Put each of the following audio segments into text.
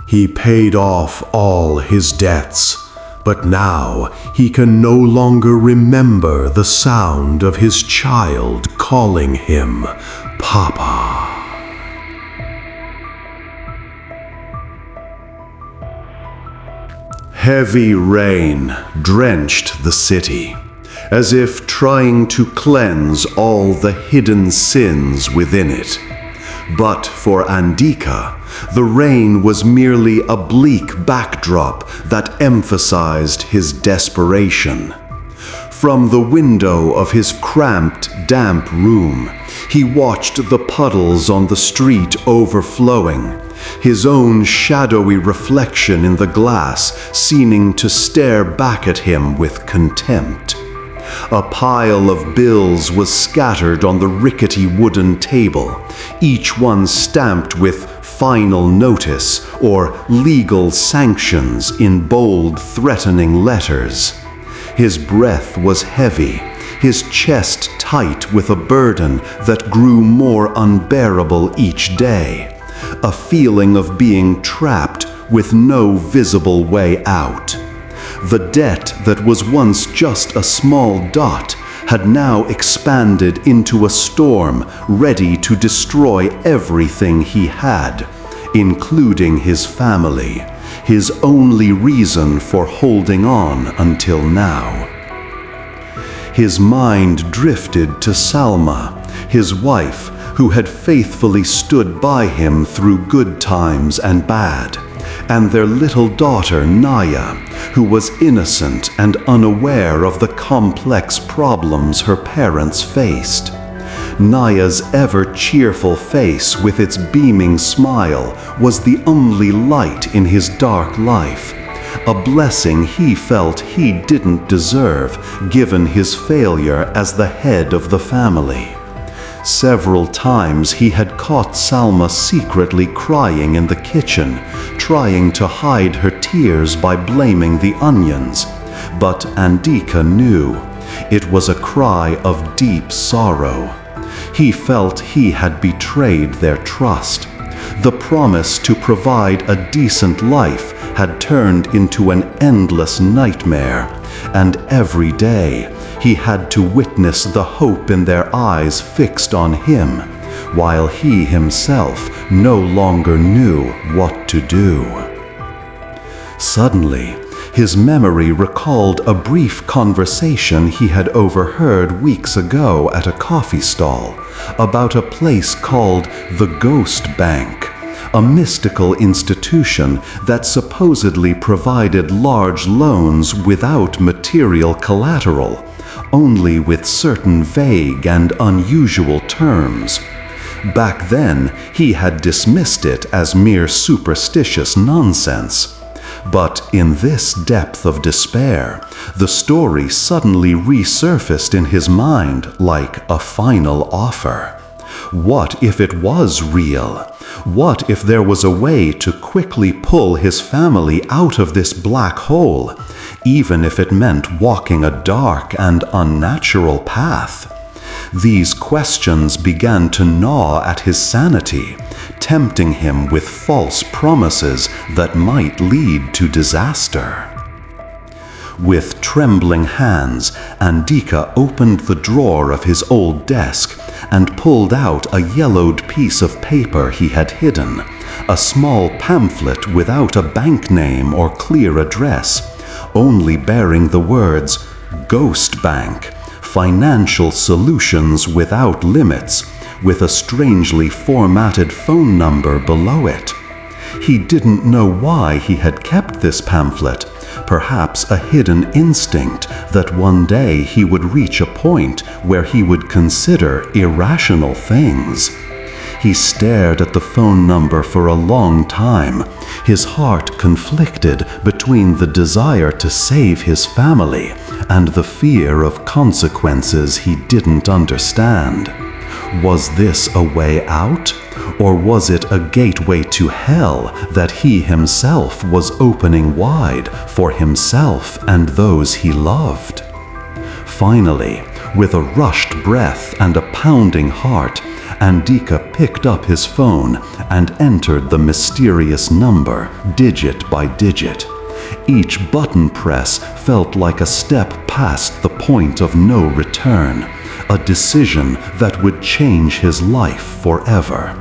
He paid off all his debts, but now he can no longer remember the sound of his child calling him Papa. Heavy rain drenched the city, as if trying to cleanse all the hidden sins within it. But for Andika, the rain was merely a bleak backdrop that emphasized his desperation. From the window of his cramped, damp room, he watched the puddles on the street overflowing, his own shadowy reflection in the glass seeming to stare back at him with contempt. A pile of bills was scattered on the rickety wooden table, each one stamped with final notice or legal sanctions in bold, threatening letters. His breath was heavy, his chest tight with a burden that grew more unbearable each day, a feeling of being trapped with no visible way out. The debt that was once just a small dot had now expanded into a storm ready to destroy everything he had, including his family, his only reason for holding on until now. His mind drifted to Salma, his wife, who had faithfully stood by him through good times and bad, and their little daughter Naya, who was innocent and unaware of the complex problems her parents faced. Naya's ever-cheerful face with its beaming smile was the only light in his dark life, a blessing he felt he didn't deserve given his failure as the head of the family. Several times he had caught Salma secretly crying in the kitchen, trying to hide her tears by blaming the onions, but Andika knew it was a cry of deep sorrow. He felt he had betrayed their trust. The promise to provide a decent life had turned into an endless nightmare, and every day he had to witness the hope in their eyes fixed on him, while he himself no longer knew what to do. Suddenly, his memory recalled a brief conversation he had overheard weeks ago at a coffee stall about a place called the Ghost Bank, a mystical institution that supposedly provided large loans without material collateral, only with certain vague and unusual terms. Back then, he had dismissed it as mere superstitious nonsense. But in this depth of despair, the story suddenly resurfaced in his mind like a final offer. What if it was real? What if there was a way to quickly pull his family out of this black hole, even if it meant walking a dark and unnatural path? These questions began to gnaw at his sanity, tempting him with false promises that might lead to disaster. With trembling hands, Andika opened the drawer of his old desk and pulled out a yellowed piece of paper he had hidden, a small pamphlet without a bank name or clear address, only bearing the words "Ghost Bank, Financial Solutions Without Limits," with a strangely formatted phone number below it. He didn't know why he had kept this pamphlet, perhaps a hidden instinct that one day he would reach a point where he would consider irrational things. He stared at the phone number for a long time, his heart conflicted between the desire to save his family and the fear of consequences he didn't understand. Was this a way out, or was it a gateway to hell that he himself was opening wide for himself and those he loved? Finally, with a rushed breath and a pounding heart, Andika picked up his phone and entered the mysterious number, digit by digit. Each button press felt like a step past the point of no return, a decision that would change his life forever.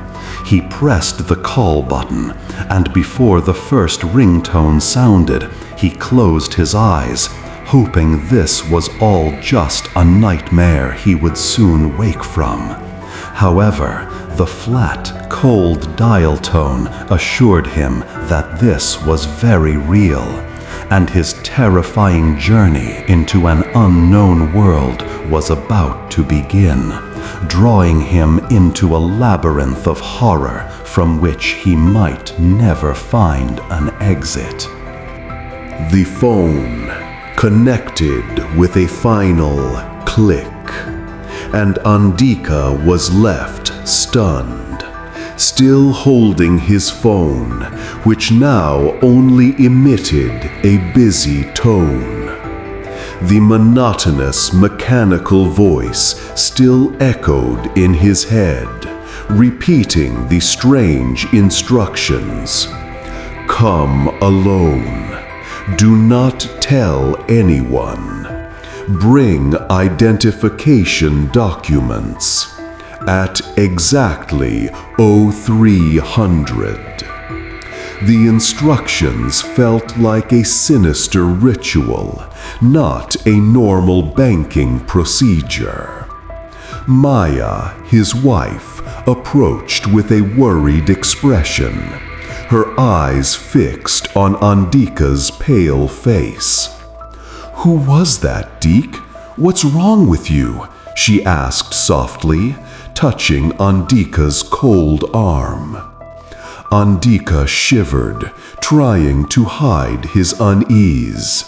He pressed the call button, and before the first ringtone sounded, he closed his eyes, hoping this was all just a nightmare he would soon wake from. However, the flat, cold dial tone assured him that this was very real, and his terrifying journey into an unknown world was about to begin, drawing him into a labyrinth of horror from which he might never find an exit. The phone connected with a final click, and Andika was left stunned, still holding his phone, which now only emitted a busy tone. The monotonous, mechanical voice still echoed in his head, repeating the strange instructions. Come alone. Do not tell anyone. Bring identification documents at exactly 0300. The instructions felt like a sinister ritual, not a normal banking procedure. Maya, his wife, approached with a worried expression, her eyes fixed on Andika's pale face. "Who was that, Deke? What's wrong with you?" she asked softly, touching Andika's cold arm. Andika shivered, trying to hide his unease.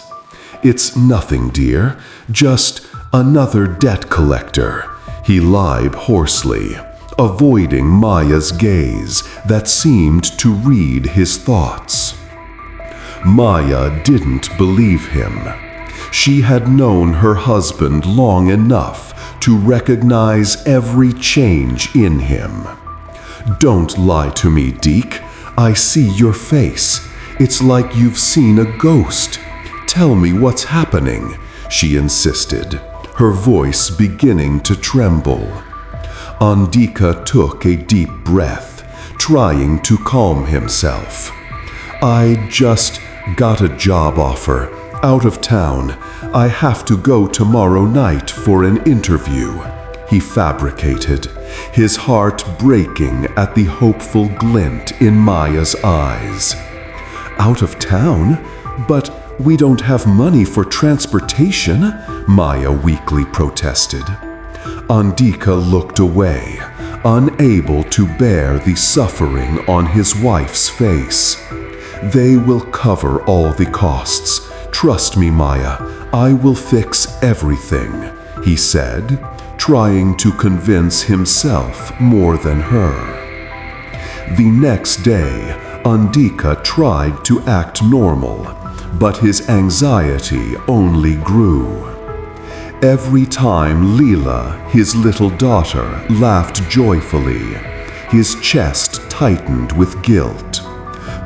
"It's nothing, dear, just another debt collector," he lied hoarsely, avoiding Maya's gaze that seemed to read his thoughts. Maya didn't believe him. She had known her husband long enough to recognize every change in him. "Don't lie to me, Deke. I see your face. It's like you've seen a ghost. Tell me what's happening," she insisted, her voice beginning to tremble. Andika took a deep breath, trying to calm himself. "I just got a job offer, out of town. I have to go tomorrow night for an interview," he fabricated, his heart breaking at the hopeful glint in Maya's eyes. "Out of town? But we don't have money for transportation," Maya weakly protested. Andika looked away, unable to bear the suffering on his wife's face. "They will cover all the costs. Trust me, Maya, I will fix everything," he said, trying to convince himself more than her. The next day, Andika tried to act normal, but his anxiety only grew. Every time Leela, his little daughter, laughed joyfully, his chest tightened with guilt.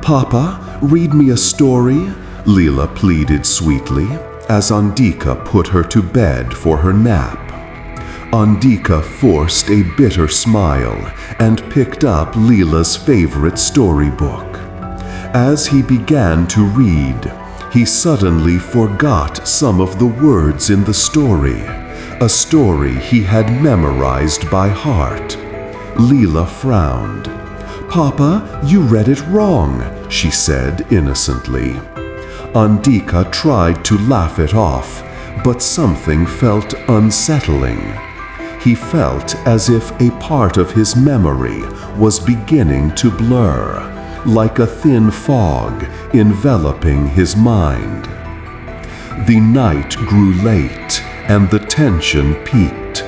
"Papa, read me a story," Leela pleaded sweetly, as Andika put her to bed for her nap. Andika forced a bitter smile and picked up Leela's favorite storybook. As he began to read, he suddenly forgot some of the words in the story, a story he had memorized by heart. Leela frowned. "Papa, you read it wrong," she said innocently. Andika tried to laugh it off, but something felt unsettling. He felt as if a part of his memory was beginning to blur, like a thin fog enveloping his mind. The night grew late and the tension peaked.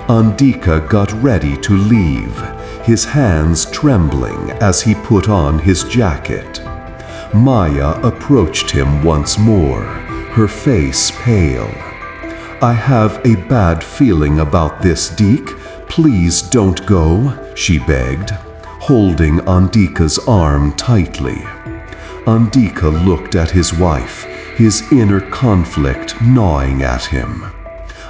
Andika got ready to leave, his hands trembling as he put on his jacket. Maya approached him once more, her face pale. "I have a bad feeling about this, Deke. "Please don't go," she begged, holding Andika's arm tightly. Andika looked at his wife, his inner conflict gnawing at him.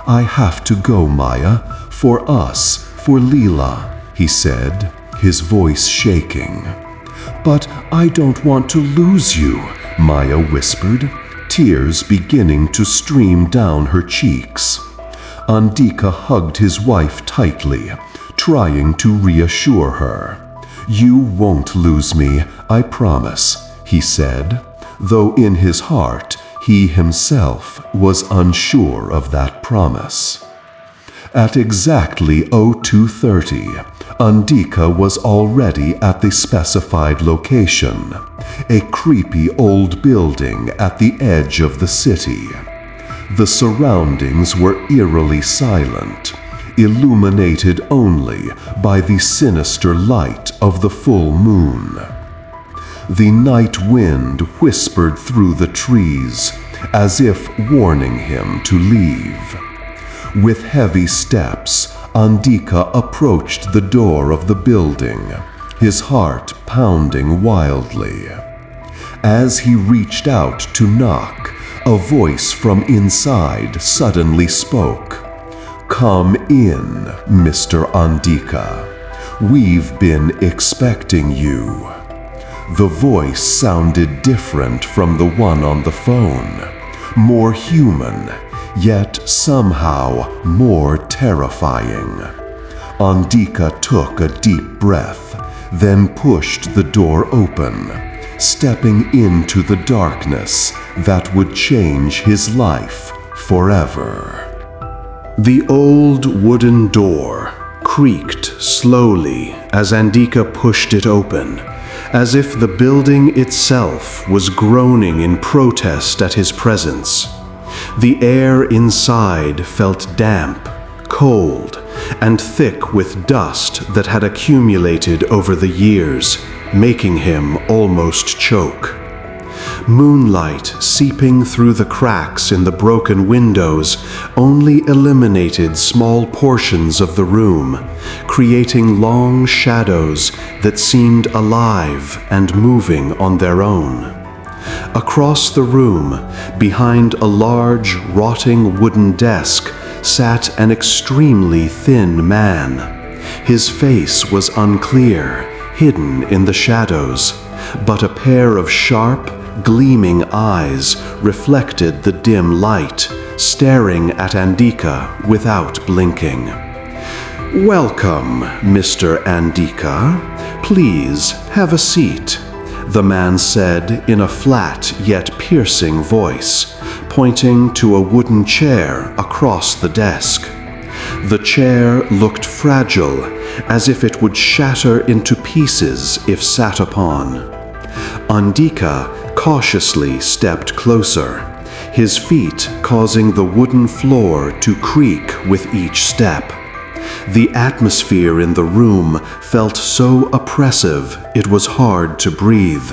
"I have to go, Maya, for us, for Leela," he said, his voice shaking. "But I don't want to lose you," Maya whispered, tears beginning to stream down her cheeks. Andika hugged his wife tightly, trying to reassure her. "You won't lose me, I promise," he said, though in his heart he himself was unsure of that promise. At exactly 02:30, Andika was already at the specified location, a creepy old building at the edge of the city. The surroundings were eerily silent, illuminated only by the sinister light of the full moon. The night wind whispered through the trees, as if warning him to leave. With heavy steps, Andika approached the door of the building, his heart pounding wildly. As he reached out to knock, a voice from inside suddenly spoke. "Come in, Mr. Andika. We've been expecting you." The voice sounded different from the one on the phone, more human, yet somehow more terrifying. Andika took a deep breath, then pushed the door open, stepping into the darkness that would change his life forever. The old wooden door creaked slowly as Andika pushed it open, as if the building itself was groaning in protest at his presence. The air inside felt damp, cold, and thick with dust that had accumulated over the years, making him almost choke. Moonlight seeping through the cracks in the broken windows only illuminated small portions of the room, creating long shadows that seemed alive and moving on their own. Across the room, behind a large, rotting wooden desk, sat an extremely thin man. His face was unclear, hidden in the shadows, but a pair of sharp, gleaming eyes reflected the dim light, staring at Andika without blinking. "Welcome, Mr. Andika. Please have a seat," the man said in a flat yet piercing voice, pointing to a wooden chair across the desk. The chair looked fragile, as if it would shatter into pieces if sat upon. Andika cautiously stepped closer, his feet causing the wooden floor to creak with each step. The atmosphere in the room felt so oppressive it was hard to breathe.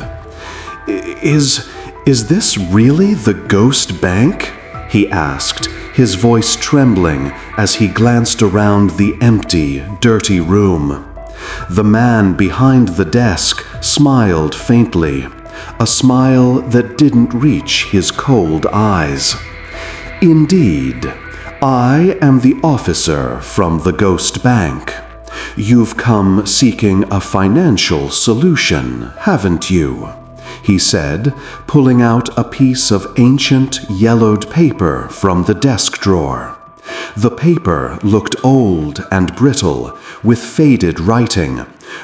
Is this really the Ghost Bank?" he asked, his voice trembling as he glanced around the empty, dirty room. The man behind the desk smiled faintly, a smile that didn't reach his cold eyes. "Indeed, I am the officer from the Ghost Bank. You've come seeking a financial solution, haven't you?" he said, pulling out a piece of ancient, yellowed paper from the desk drawer. The paper looked old and brittle, with faded writing,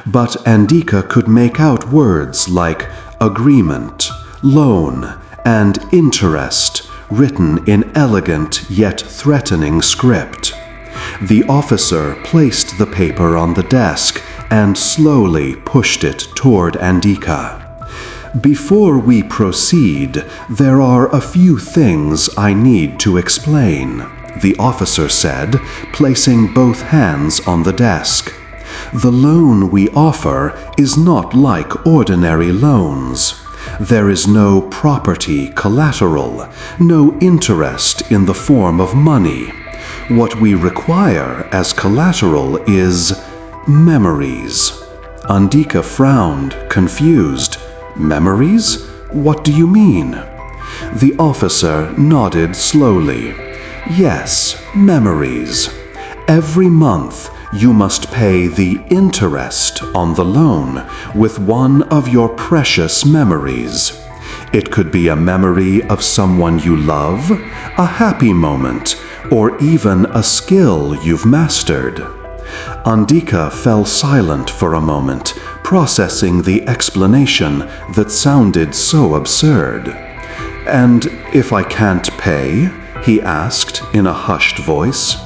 but Andika could make out words like agreement, loan, and interest written in elegant yet threatening script. The officer placed the paper on the desk and slowly pushed it toward Andika. "Before we proceed, there are a few things I need to explain," the officer said, placing both hands on the desk. "The loan we offer is not like ordinary loans. There is no property collateral, no interest in the form of money. What we require as collateral is memories. Andika frowned, confused. Memories? What do you mean? The officer nodded slowly. Yes, memories. Every month you must pay the interest on the loan with one of your precious memories. It could be a memory of someone you love, a happy moment, or even a skill you've mastered. Andika fell silent for a moment, processing the explanation that sounded so absurd. "And if I can't pay?" he asked in a hushed voice.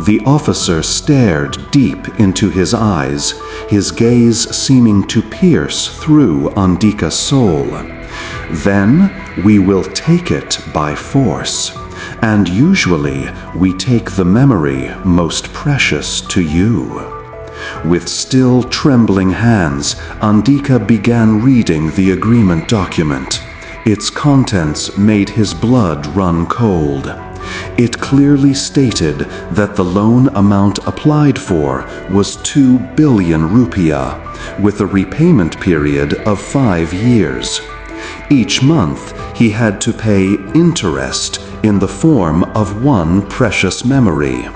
The officer stared deep into his eyes, his gaze seeming to pierce through Andika's soul. "Then we will take it by force. And usually we take the memory most precious to you." With still trembling hands, Andika began reading the agreement document. Its contents made his blood run cold. It clearly stated that the loan amount applied for was 2 billion rupiah, with a repayment period of 5 years. Each month he had to pay interest in the form of one precious memory.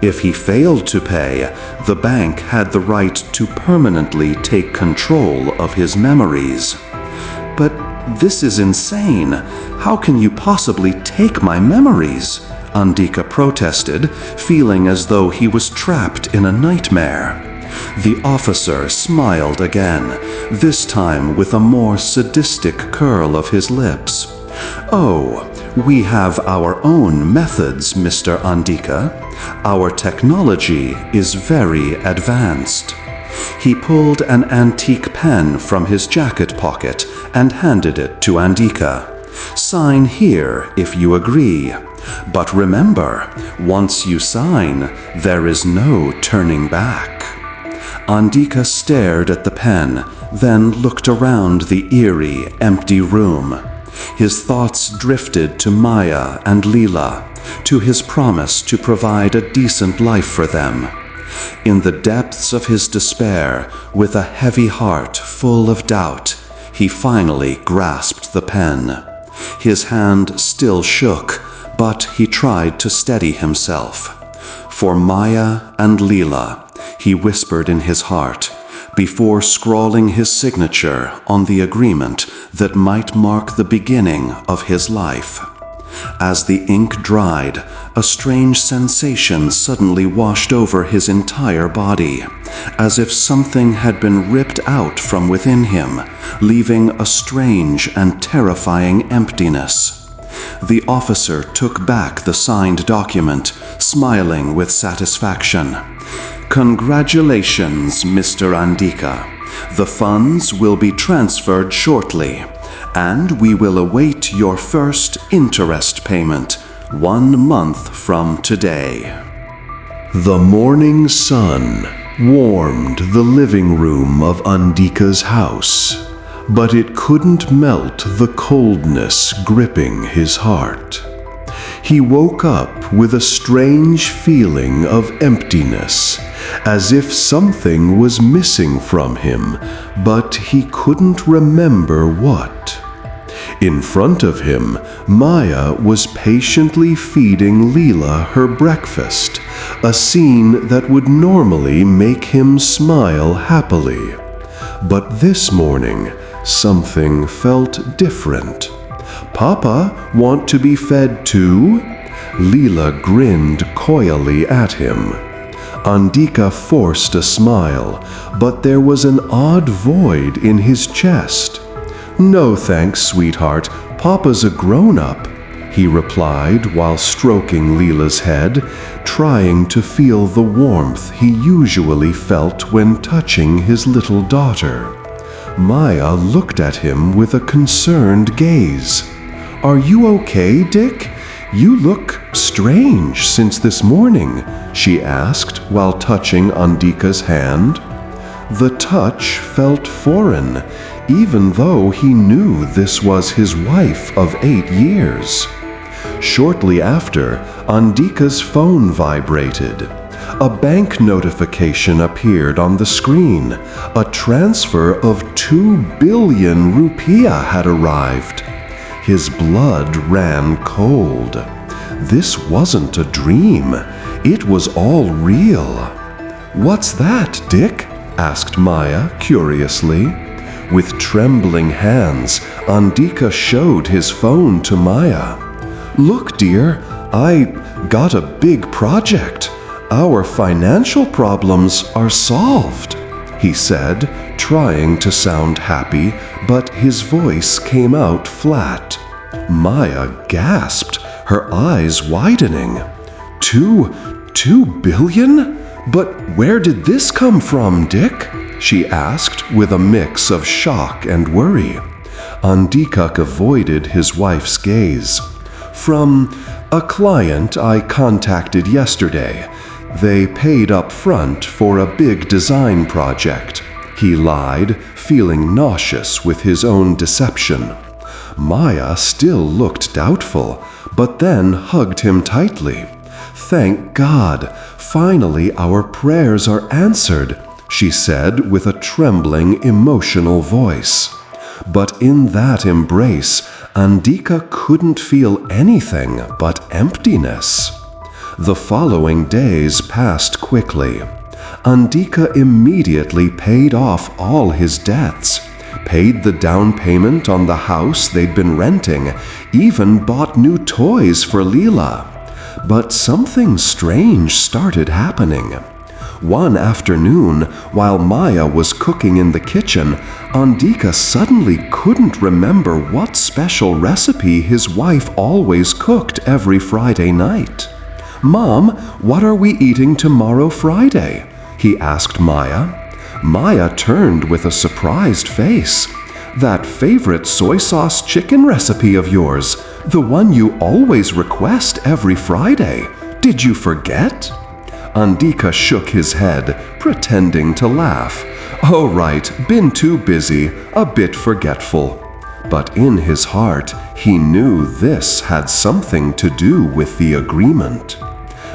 If he failed to pay, the bank had the right to permanently take control of his memories. "But this is insane. How can you possibly take my memories?" Andika protested, feeling as though he was trapped in a nightmare. The officer smiled again, this time with a more sadistic curl of his lips. "Oh, we have our own methods, Mr. Andika. Our technology is very advanced." He pulled an antique pen from his jacket pocket and handed it to Andika. "Sign here if you agree. But remember, once you sign, there is no turning back." Andika stared at the pen, then looked around the eerie, empty room. His thoughts drifted to Maya and Leela, to his promise to provide a decent life for them. In the depths of his despair, with a heavy heart full of doubt, he finally grasped the pen. His hand still shook, but he tried to steady himself. "For Maya and Leela," he whispered in his heart, before scrawling his signature on the agreement that might mark the beginning of his life. As the ink dried, a strange sensation suddenly washed over his entire body, as if something had been ripped out from within him, leaving a strange and terrifying emptiness. The officer took back the signed document, smiling with satisfaction. "Congratulations, Mr. Andika. The funds will be transferred shortly, and we will await your first interest payment 1 month from today." The morning sun warmed the living room of Andika's house, but it couldn't melt the coldness gripping his heart. He woke up with a strange feeling of emptiness, as if something was missing from him, but he couldn't remember what. In front of him, Maya was patiently feeding Leela her breakfast, a scene that would normally make him smile happily. But this morning, something felt different. "Papa, want to be fed too?" Leela grinned coyly at him. Andika forced a smile, but there was an odd void in his chest. "No thanks, sweetheart. Papa's a grown-up," he replied while stroking Leela's head, trying to feel the warmth he usually felt when touching his little daughter. Maya looked at him with a concerned gaze. "Are you okay, Dick? You look strange since this morning," she asked while touching Andika's hand. The touch felt foreign, even though he knew this was his wife of 8 years. Shortly after, Andika's phone vibrated. A bank notification appeared on the screen. A transfer of 2 billion rupiah had arrived. His blood ran cold. This wasn't a dream. It was all real. "What's that, Dick?" asked Maya curiously. With trembling hands, Andika showed his phone to Maya. "Look, dear, I got a big project. Our financial problems are solved," he said, trying to sound happy, but his voice came out flat. Maya gasped, her eyes widening. Two billion? But where did this come from, Dick?" she asked with a mix of shock and worry. Andika avoided his wife's gaze. "From a client I contacted yesterday. They paid up front for a big design project," he lied, feeling nauseous with his own deception. Maya still looked doubtful, but then hugged him tightly. "Thank God, finally our prayers are answered," she said with a trembling, emotional voice. But in that embrace, Andika couldn't feel anything but emptiness. The following days passed quickly. Andika immediately paid off all his debts, paid the down payment on the house they'd been renting, even bought new toys for Leela. But something strange started happening. One afternoon, while Maya was cooking in the kitchen, Andika suddenly couldn't remember what special recipe his wife always cooked every Friday night. "Mom, what are we eating tomorrow Friday?" he asked Maya. Maya turned with a surprised face. "That favorite soy sauce chicken recipe of yours, the one you always request every Friday. Did you forget?" Andika shook his head, pretending to laugh. "Oh right, been too busy, a bit forgetful." But in his heart, he knew this had something to do with the agreement.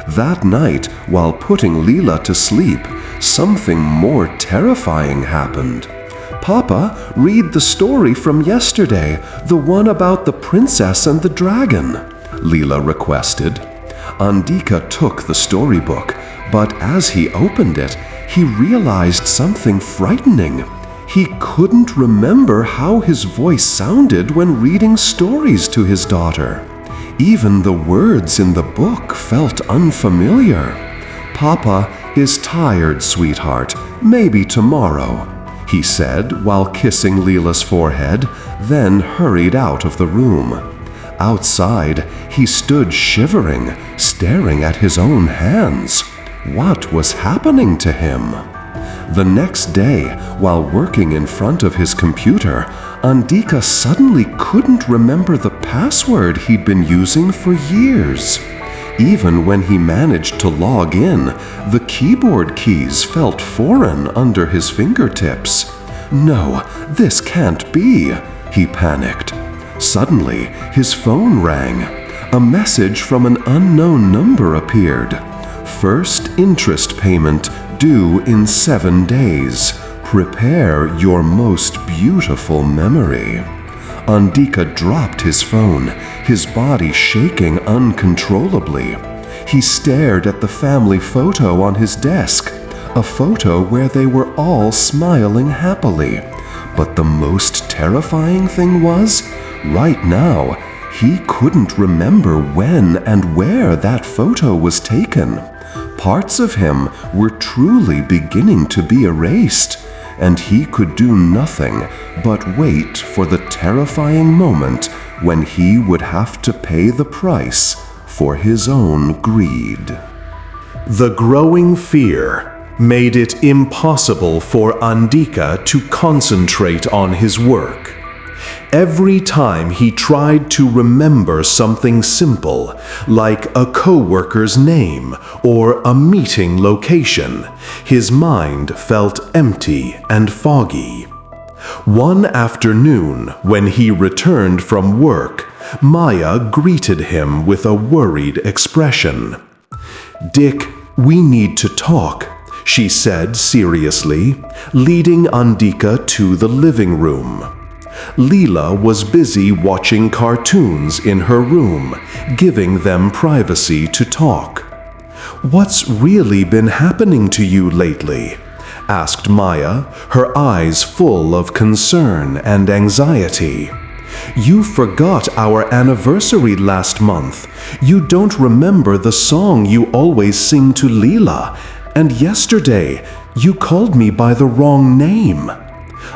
That night, while putting Leela to sleep, something more terrifying happened. "Papa, read the story from yesterday, the one about the princess and the dragon," Leela requested. Andika took the storybook, but as he opened it, he realized something frightening. He couldn't remember how his voice sounded when reading stories to his daughter. Even the words in the book felt unfamiliar. "Papa is tired, sweetheart. Maybe tomorrow," he said while kissing Leela's forehead, then hurried out of the room. Outside, he stood shivering, staring at his own hands. What was happening to him? The next day, while working in front of his computer, Andika suddenly couldn't remember the password he'd been using for years. Even when he managed to log in, the keyboard keys felt foreign under his fingertips. "No, this can't be," he panicked. Suddenly, his phone rang. A message from an unknown number appeared. "First interest payment due in 7 days. Prepare your most beautiful memory." Andika dropped his phone, his body shaking uncontrollably. He stared at the family photo on his desk, a photo where they were all smiling happily. But the most terrifying thing was, right now, he couldn't remember when and where that photo was taken. Parts of him were truly beginning to be erased, and he could do nothing but wait for the terrifying moment when he would have to pay the price for his own greed. The growing fear made it impossible for Andika to concentrate on his work. Every time he tried to remember something simple, like a coworker's name or a meeting location, his mind felt empty and foggy. One afternoon, when he returned from work, Maya greeted him with a worried expression. "Dick, we need to talk," she said seriously, leading Andika to the living room. Leela was busy watching cartoons in her room, giving them privacy to talk. "What's really been happening to you lately?" asked Maya, her eyes full of concern and anxiety. "You forgot our anniversary last month. You don't remember the song you always sing to Leela, and yesterday you called me by the wrong name."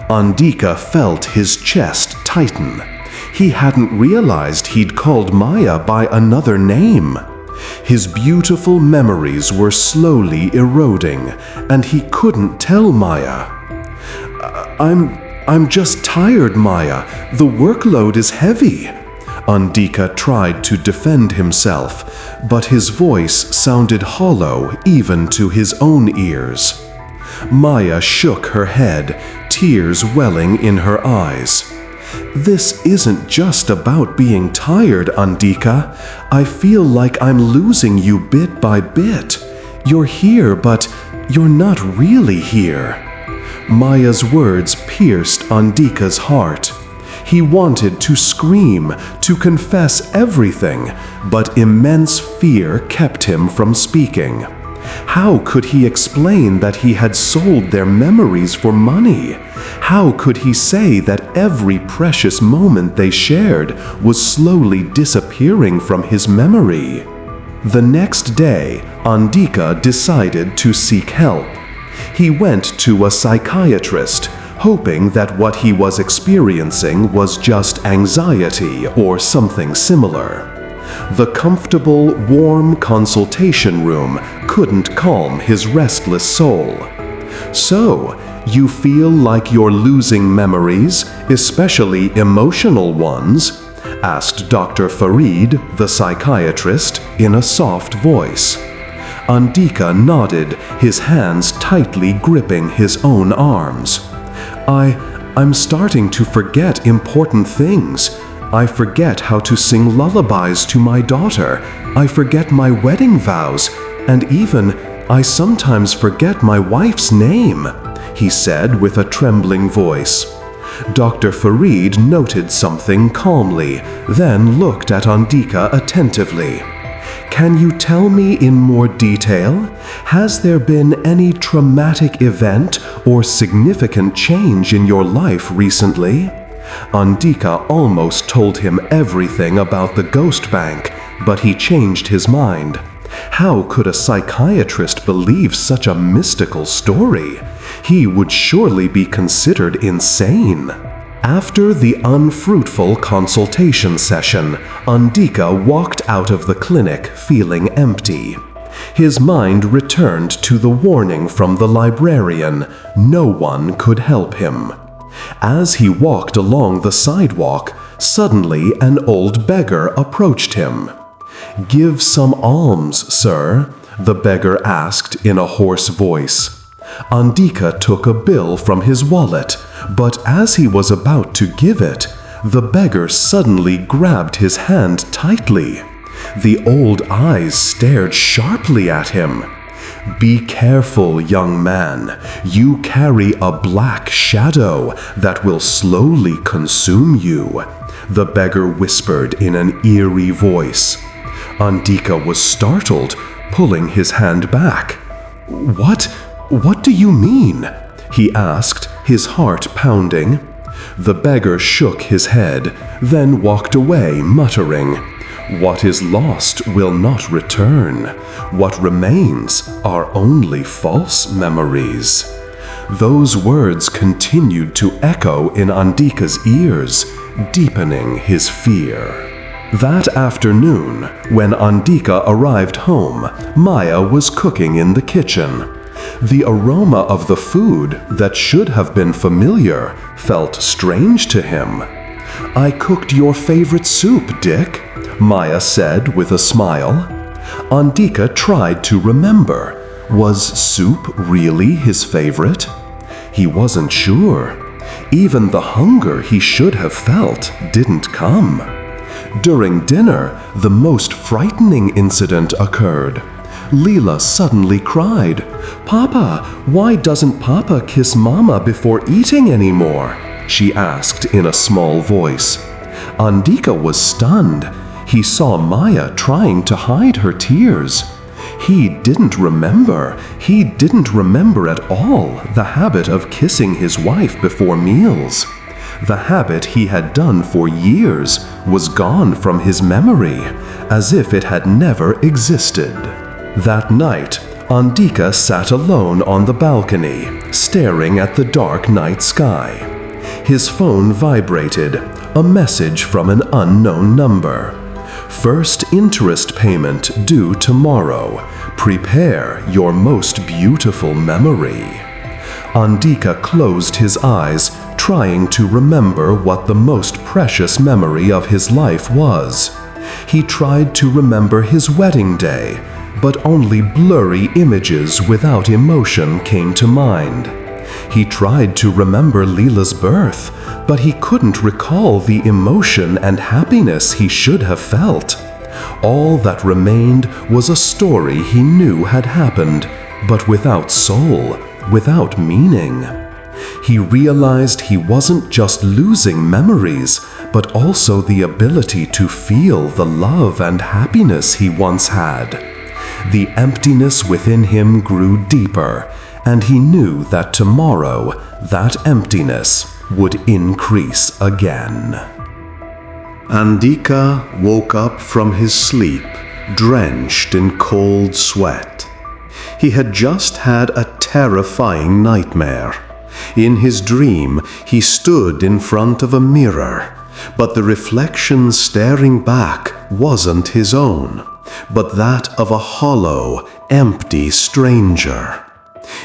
Andika felt his chest tighten. He hadn't realized he'd called Maya by another name. His beautiful memories were slowly eroding, and he couldn't tell Maya. I'm just tired, Maya. The workload is heavy." Andika tried to defend himself, but his voice sounded hollow even to his own ears. Maya shook her head, tears welling in her eyes. "This isn't just about being tired, Andika. I feel like I'm losing you bit by bit. You're here, but you're not really here." Maya's words pierced Andika's heart. He wanted to scream, to confess everything, but immense fear kept him from speaking. How could he explain that he had sold their memories for money? How could he say that every precious moment they shared was slowly disappearing from his memory? The next day, Andika decided to seek help. He went to a psychiatrist, hoping that what he was experiencing was just anxiety or something similar. The comfortable, warm consultation room couldn't calm his restless soul. "So, you feel like you're losing memories, especially emotional ones?" asked Dr. Farid, the psychiatrist, in a soft voice. Andika nodded, his hands tightly gripping his own arms. I'm starting to forget important things. I forget how to sing lullabies to my daughter. I forget my wedding vows. And even, I sometimes forget my wife's name," he said with a trembling voice. Dr. Farid noted something calmly, then looked at Andika attentively. "Can you tell me in more detail? Has there been any traumatic event or significant change in your life recently?" Andika almost told him everything about the ghost bank, but he changed his mind. How could a psychiatrist believe such a mystical story? He would surely be considered insane. After the unfruitful consultation session, Andika walked out of the clinic feeling empty. His mind returned to the warning from the librarian. No one could help him. As he walked along the sidewalk, suddenly an old beggar approached him. "Give some alms, sir," the beggar asked in a hoarse voice. Andika took a bill from his wallet, but as he was about to give it, the beggar suddenly grabbed his hand tightly. The old eyes stared sharply at him. "Be careful, young man. You carry a black shadow that will slowly consume you," the beggar whispered in an eerie voice. Andika was startled, pulling his hand back. What do you mean?" he asked, his heart pounding. The beggar shook his head, then walked away, muttering, "What is lost will not return. What remains are only false memories." Those words continued to echo in Andika's ears, deepening his fear. That afternoon, when Andika arrived home, Maya was cooking in the kitchen. The aroma of the food that should have been familiar felt strange to him. "I cooked your favorite soup, Dick," Maya said with a smile. Andika tried to remember. Was soup really his favorite? He wasn't sure. Even the hunger he should have felt didn't come. During dinner, the most frightening incident occurred. Leela suddenly cried, "Papa, why doesn't Papa kiss Mama before eating anymore?" she asked in a small voice. Andika was stunned. He saw Maya trying to hide her tears. He didn't remember at all the habit of kissing his wife before meals. The habit he had done for years was gone from his memory, as if it had never existed. That night, Andika sat alone on the balcony, staring at the dark night sky. His phone vibrated, a message from an unknown number. "First interest payment due tomorrow. Prepare your most beautiful memory." Andika closed his eyes, trying to remember what the most precious memory of his life was. He tried to remember his wedding day, but only blurry images without emotion came to mind. He tried to remember Leela's birth, but he couldn't recall the emotion and happiness he should have felt. All that remained was a story he knew had happened, but without soul, without meaning. He realized he wasn't just losing memories, but also the ability to feel the love and happiness he once had. The emptiness within him grew deeper, and he knew that tomorrow that emptiness would increase again. Andika woke up from his sleep, drenched in cold sweat. He had just had a terrifying nightmare. In his dream, he stood in front of a mirror, but the reflection staring back wasn't his own, but that of a hollow, empty stranger.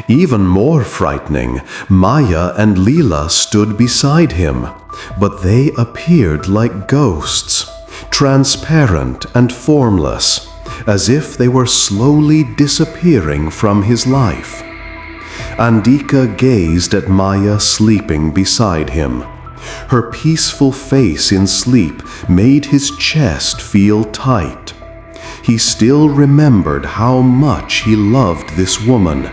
Even more frightening, Maya and Leela stood beside him, but they appeared like ghosts, transparent and formless, as if they were slowly disappearing from his life. Andika gazed at Maya sleeping beside him. Her peaceful face in sleep made his chest feel tight. He still remembered how much he loved this woman,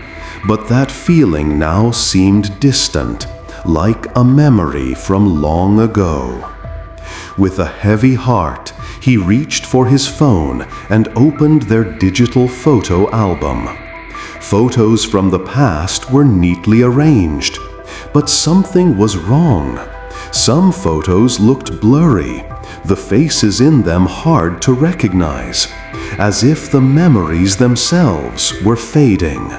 but that feeling now seemed distant, like a memory from long ago. With a heavy heart, he reached for his phone and opened their digital photo album. Photos from the past were neatly arranged, but something was wrong. Some photos looked blurry, the faces in them hard to recognize, as if the memories themselves were fading.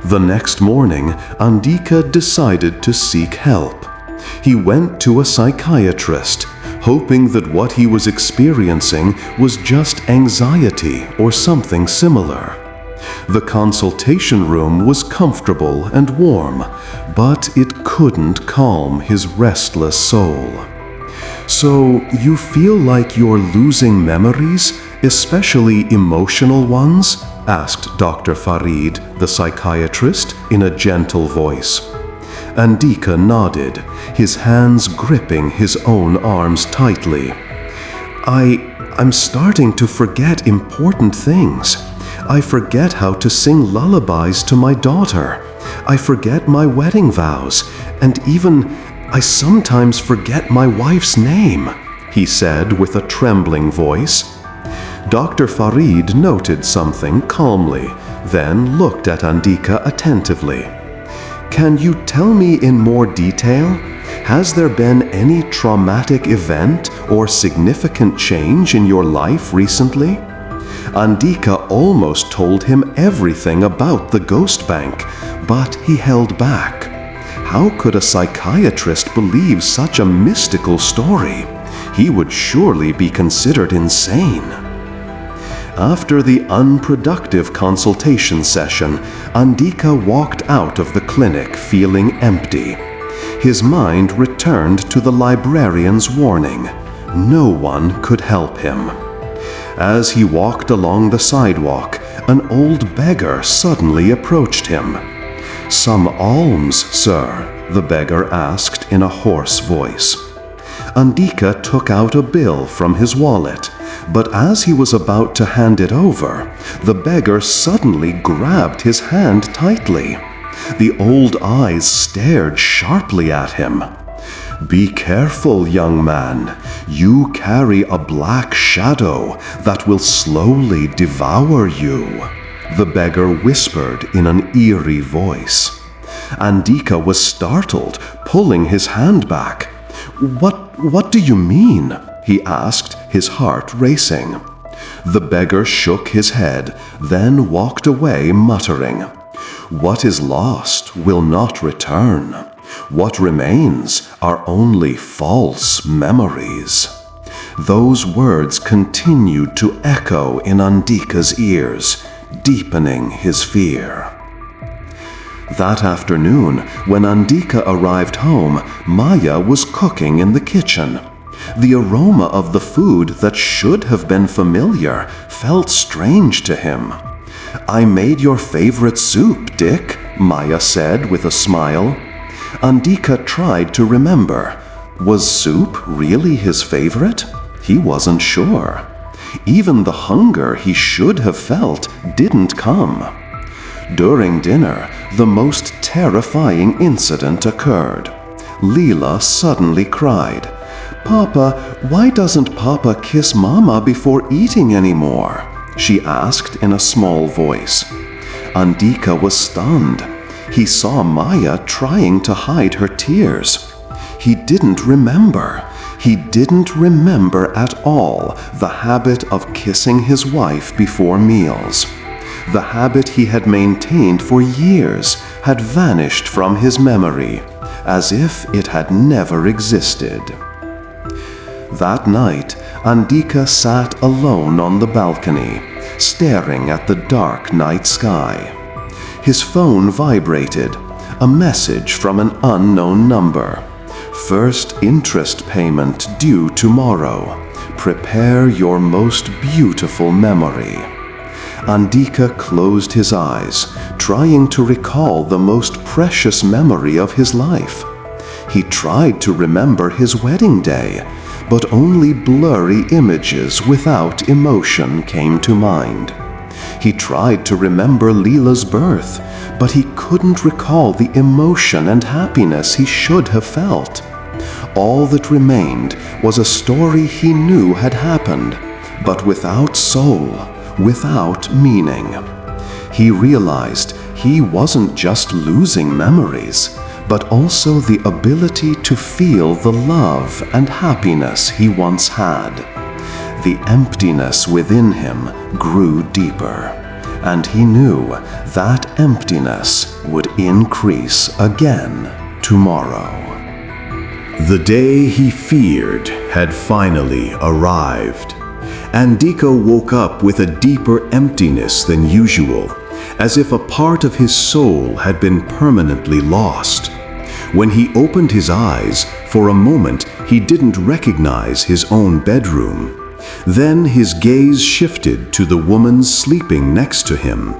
The next morning, Andika decided to seek help. He went to a psychiatrist, hoping that what he was experiencing was just anxiety or something similar. The consultation room was comfortable and warm, but it couldn't calm his restless soul. "So you feel like you're losing memories, especially emotional ones?" asked Dr. Farid, the psychiatrist, in a gentle voice. Andika nodded, his hands gripping his own arms tightly. I'm starting to forget important things. I forget how to sing lullabies to my daughter. I forget my wedding vows, and even I sometimes forget my wife's name," he said with a trembling voice. Dr. Farid noted something calmly, then looked at Andika attentively. "Can you tell me in more detail? Has there been any traumatic event or significant change in your life recently?" Andika almost told him everything about the ghost bank, but he held back. How could a psychiatrist believe such a mystical story? He would surely be considered insane. After the unproductive consultation session, Andika walked out of the clinic feeling empty. His mind returned to the librarian's warning. No one could help him. As he walked along the sidewalk, an old beggar suddenly approached him. "Some alms, sir?" the beggar asked in a hoarse voice. Andika took out a bill from his wallet, but as he was about to hand it over, the beggar suddenly grabbed his hand tightly. The old eyes stared sharply at him. "Be careful, young man. You carry a black shadow that will slowly devour you," the beggar whispered in an eerie voice. Andika was startled, pulling his hand back. What do you mean?" he asked, his heart racing. The beggar shook his head, then walked away muttering, "What is lost will not return. What remains are only false memories." Those words continued to echo in Andika's ears, deepening his fear. That afternoon, when Andika arrived home, Maya was cooking in the kitchen. The aroma of the food that should have been familiar felt strange to him. "I made your favorite soup, Dick," Maya said with a smile. Andika tried to remember. Was soup really his favorite? He wasn't sure. Even the hunger he should have felt didn't come. During dinner, the most terrifying incident occurred. Leela suddenly cried, "Papa, why doesn't Papa kiss Mama before eating anymore?" she asked in a small voice. Andika was stunned. He saw Maya trying to hide her tears. He didn't remember. He didn't remember at all the habit of kissing his wife before meals. The habit he had maintained for years had vanished from his memory, as if it had never existed. That night, Andika sat alone on the balcony, staring at the dark night sky. His phone vibrated, a message from an unknown number. "First interest payment due tomorrow. Prepare your most beautiful memory." Andika closed his eyes, trying to recall the most precious memory of his life. He tried to remember his wedding day, but only blurry images without emotion came to mind. He tried to remember Leela's birth, but he couldn't recall the emotion and happiness he should have felt. All that remained was a story he knew had happened, but without soul, without meaning. He realized he wasn't just losing memories, but also the ability to feel the love and happiness he once had. The emptiness within him grew deeper, and he knew that emptiness would increase again tomorrow. The day he feared had finally arrived. Andika woke up with a deeper emptiness than usual, as if a part of his soul had been permanently lost. When he opened his eyes, for a moment he didn't recognize his own bedroom. Then his gaze shifted to the woman sleeping next to him.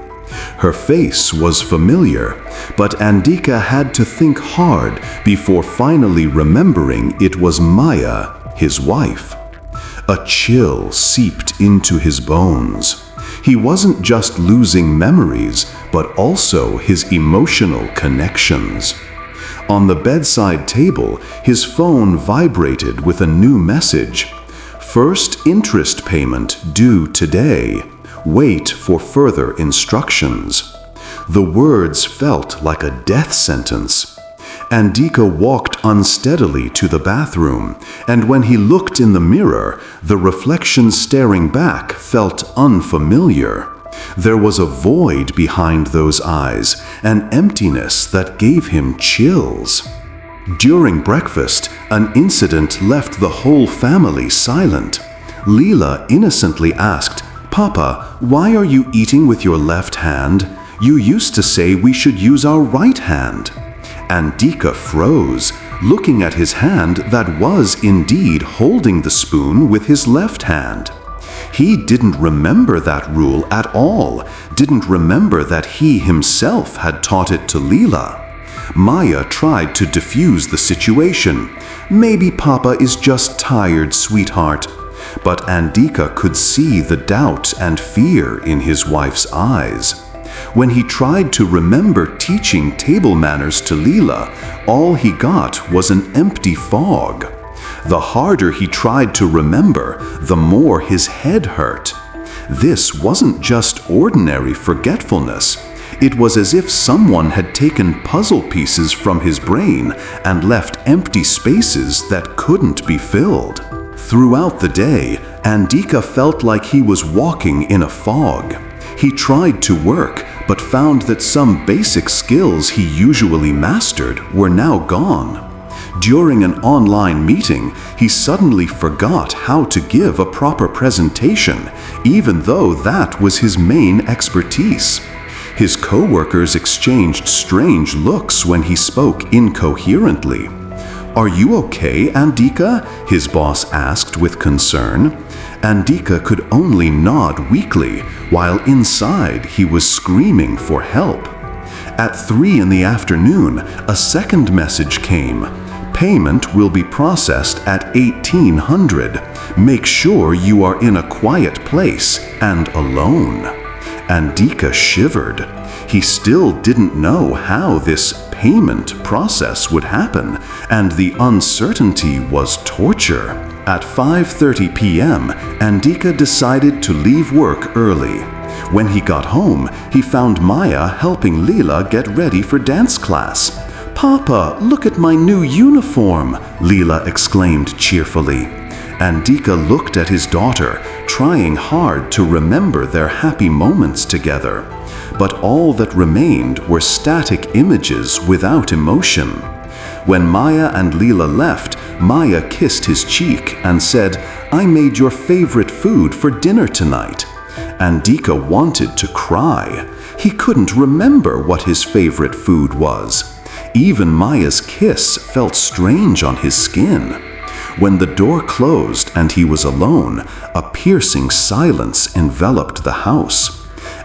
Her face was familiar, but Andika had to think hard before finally remembering it was Maya, his wife. A chill seeped into his bones. He wasn't just losing memories, but also his emotional connections. On the bedside table, his phone vibrated with a new message. "First interest payment due today. Wait for further instructions." The words felt like a death sentence. Andika walked unsteadily to the bathroom, and when he looked in the mirror, the reflection staring back felt unfamiliar. There was a void behind those eyes, an emptiness that gave him chills. During breakfast, an incident left the whole family silent. Leela innocently asked, "Papa, why are you eating with your left hand? You used to say we should use our right hand." Andika froze, looking at his hand that was indeed holding the spoon with his left hand. He didn't remember that rule at all, didn't remember that he himself had taught it to Leela. Maya tried to diffuse the situation. "Maybe Papa is just tired, sweetheart." But Andika could see the doubt and fear in his wife's eyes. When he tried to remember teaching table manners to Leela, all he got was an empty fog. The harder he tried to remember, the more his head hurt. This wasn't just ordinary forgetfulness. It was as if someone had taken puzzle pieces from his brain and left empty spaces that couldn't be filled. Throughout the day, Andika felt like he was walking in a fog. He tried to work, but found that some basic skills he usually mastered were now gone. During an online meeting, he suddenly forgot how to give a proper presentation, even though that was his main expertise. His coworkers exchanged strange looks when he spoke incoherently. "Are you okay, Andika?" his boss asked with concern. Andika could only nod weakly, while inside he was screaming for help. At 3 in the afternoon, a second message came. "Payment will be processed at 1800. Make sure you are in a quiet place and alone." Andika shivered. He still didn't know how this payment process would happen, and the uncertainty was torture. At 5:30 p.m., Andika decided to leave work early. When he got home, he found Maya helping Leela get ready for dance class. "Papa, look at my new uniform," Leela exclaimed cheerfully. Andika looked at his daughter, trying hard to remember their happy moments together. But all that remained were static images without emotion. When Maya and Leela left, Maya kissed his cheek and said, "I made your favorite food for dinner tonight." Andika wanted to cry. He couldn't remember what his favorite food was. Even Maya's kiss felt strange on his skin. When the door closed and he was alone, a piercing silence enveloped the house.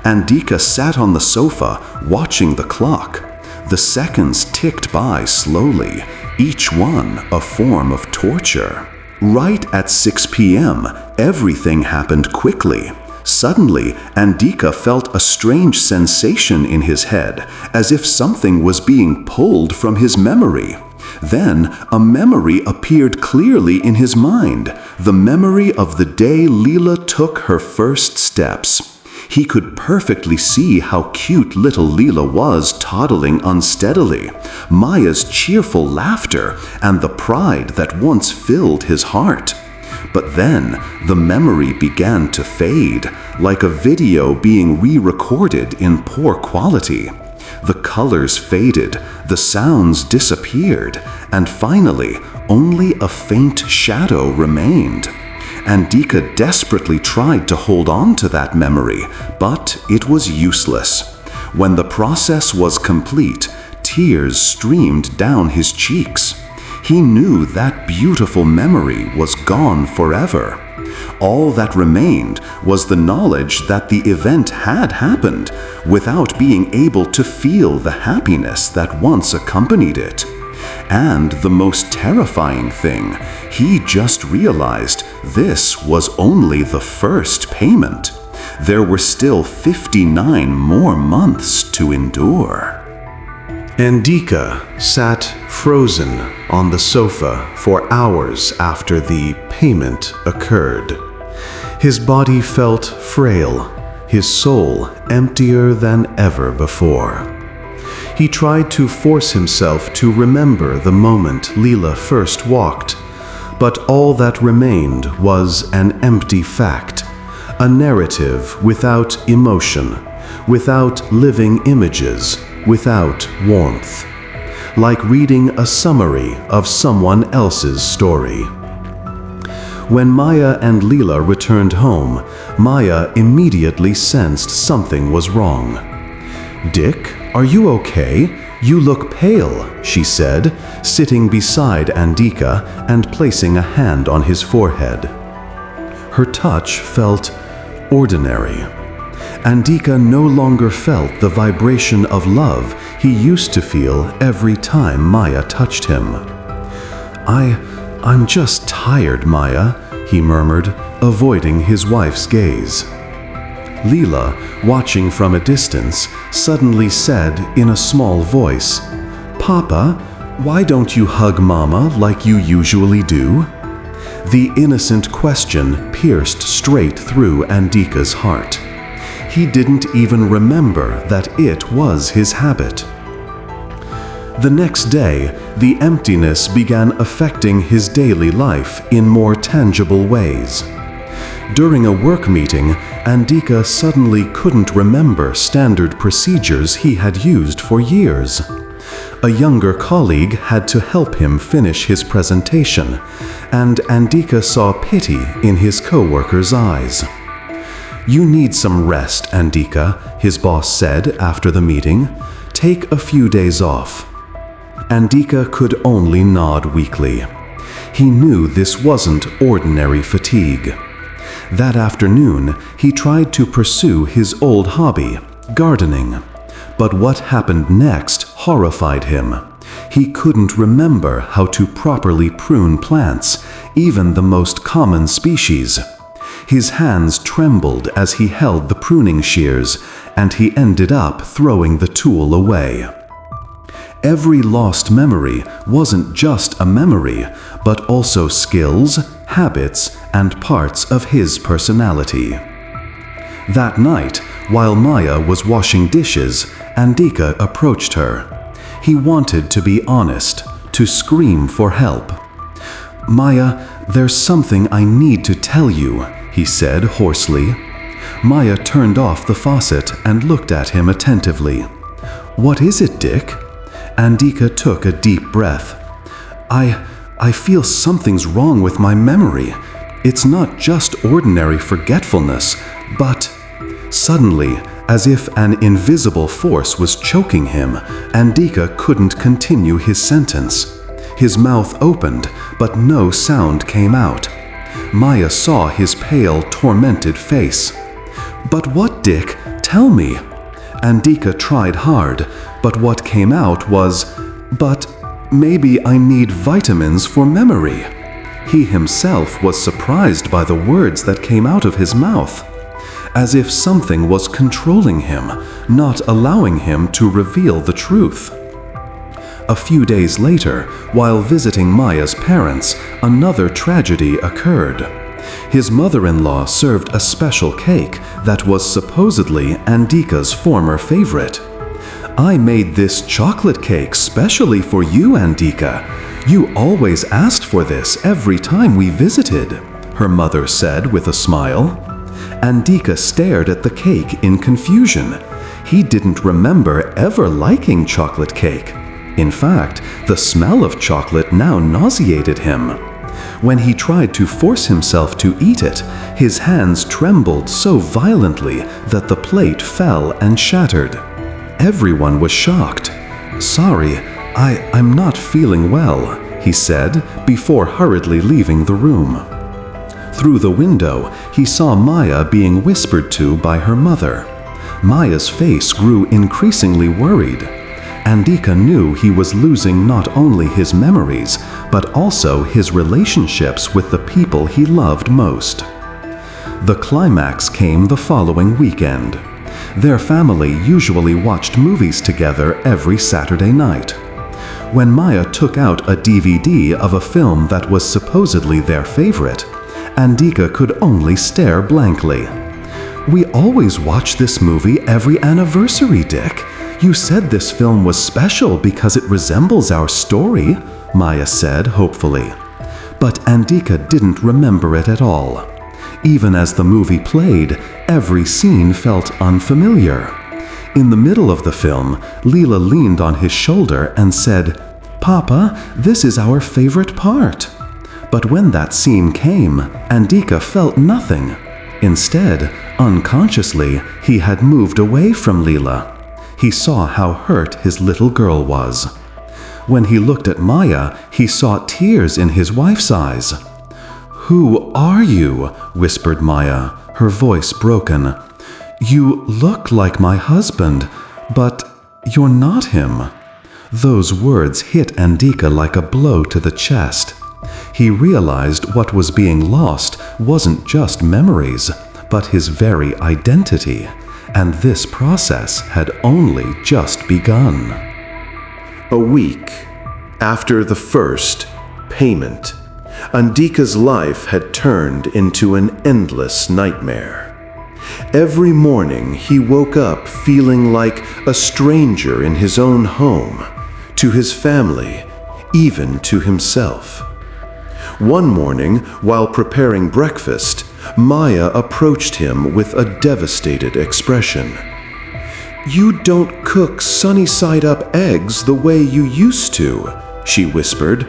Andika sat on the sofa, watching the clock. The seconds ticked by slowly, each one a form of torture. Right at 6 p.m., everything happened quickly. Suddenly, Andika felt a strange sensation in his head, as if something was being pulled from his memory. Then, a memory appeared clearly in his mind, the memory of the day Leela took her first steps. He could perfectly see how cute little Leela was toddling unsteadily, Maya's cheerful laughter, and the pride that once filled his heart. But then, the memory began to fade, like a video being re-recorded in poor quality. The colors faded, the sounds disappeared, and finally, only a faint shadow remained. Andika desperately tried to hold on to that memory, but it was useless. When the process was complete, tears streamed down his cheeks. He knew that beautiful memory was gone forever. All that remained was the knowledge that the event had happened, without being able to feel the happiness that once accompanied it. And the most terrifying thing, he just realized this was only the first payment. There were still 59 more months to endure. Andika sat frozen on the sofa for hours after the payment occurred. His body felt frail, his soul emptier than ever before. He tried to force himself to remember the moment Leela first walked, but all that remained was an empty fact, a narrative without emotion, without living images, without warmth, like reading a summary of someone else's story. When Maya and Leela returned home, Maya immediately sensed something was wrong. "Dick, are you okay? You look pale," she said, sitting beside Andika and placing a hand on his forehead. Her touch felt ordinary. Andika no longer felt the vibration of love he used to feel every time Maya touched him. I'm just tired, Maya," he murmured, avoiding his wife's gaze. Leela, watching from a distance, suddenly said in a small voice, "Papa, why don't you hug Mama like you usually do?" The innocent question pierced straight through Andika's heart. He didn't even remember that it was his habit. The next day, the emptiness began affecting his daily life in more tangible ways. During a work meeting, Andika suddenly couldn't remember standard procedures he had used for years. A younger colleague had to help him finish his presentation, and Andika saw pity in his coworker's eyes. "You need some rest, Andika," his boss said after the meeting. "Take a few days off." Andika could only nod weakly. He knew this wasn't ordinary fatigue. That afternoon, he tried to pursue his old hobby, gardening. But what happened next horrified him. He couldn't remember how to properly prune plants, even the most common species. His hands trembled as he held the pruning shears, and he ended up throwing the tool away. Every lost memory wasn't just a memory, but also skills, habits, and parts of his personality. That night, while Maya was washing dishes, Andika approached her. He wanted to be honest, to scream for help. "Maya, there's something I need to tell you," he said hoarsely. Maya turned off the faucet and looked at him attentively. "What is it, Dick?" Andika took a deep breath. I feel something's wrong with my memory. It's not just ordinary forgetfulness, but..." Suddenly, as if an invisible force was choking him, Andika couldn't continue his sentence. His mouth opened, but no sound came out. Maya saw his pale, tormented face. "But what, Dick? Tell me." Andika tried hard, but what came out was, "But maybe I need vitamins for memory." He himself was surprised by the words that came out of his mouth, as if something was controlling him, not allowing him to reveal the truth. A few days later, while visiting Maya's parents, another tragedy occurred. His mother-in-law served a special cake that was supposedly Andika's former favorite. "I made this chocolate cake specially for you, Andika. You always asked for this every time we visited," her mother said with a smile. Andika stared at the cake in confusion. He didn't remember ever liking chocolate cake. In fact, the smell of chocolate now nauseated him. When he tried to force himself to eat it, his hands trembled so violently that the plate fell and shattered. Everyone was shocked. "Sorry, I'm not feeling well," he said before hurriedly leaving the room. Through the window, he saw Maya being whispered to by her mother. Maya's face grew increasingly worried. Andika knew he was losing not only his memories, but also his relationships with the people he loved most. The climax came the following weekend. Their family usually watched movies together every Saturday night. When Maya took out a DVD of a film that was supposedly their favorite, Andika could only stare blankly. "We always watch this movie every anniversary, Dick. You said this film was special because it resembles our story," Maya said hopefully. But Andika didn't remember it at all. Even as the movie played, every scene felt unfamiliar. In the middle of the film, Leela leaned on his shoulder and said, "Papa, this is our favorite part." But when that scene came, Andika felt nothing. Instead, unconsciously, he had moved away from Leela. He saw how hurt his little girl was. When he looked at Maya, he saw tears in his wife's eyes. "Who are you?" whispered Maya, her voice broken. "You look like my husband, but you're not him." Those words hit Andika like a blow to the chest. He realized what was being lost wasn't just memories, but his very identity, and this process had only just begun. A week after the first payment, Andika's life had turned into an endless nightmare. Every morning he woke up feeling like a stranger in his own home, to his family, even to himself. One morning, while preparing breakfast, Maya approached him with a devastated expression. "You don't cook sunny-side-up eggs the way you used to," she whispered,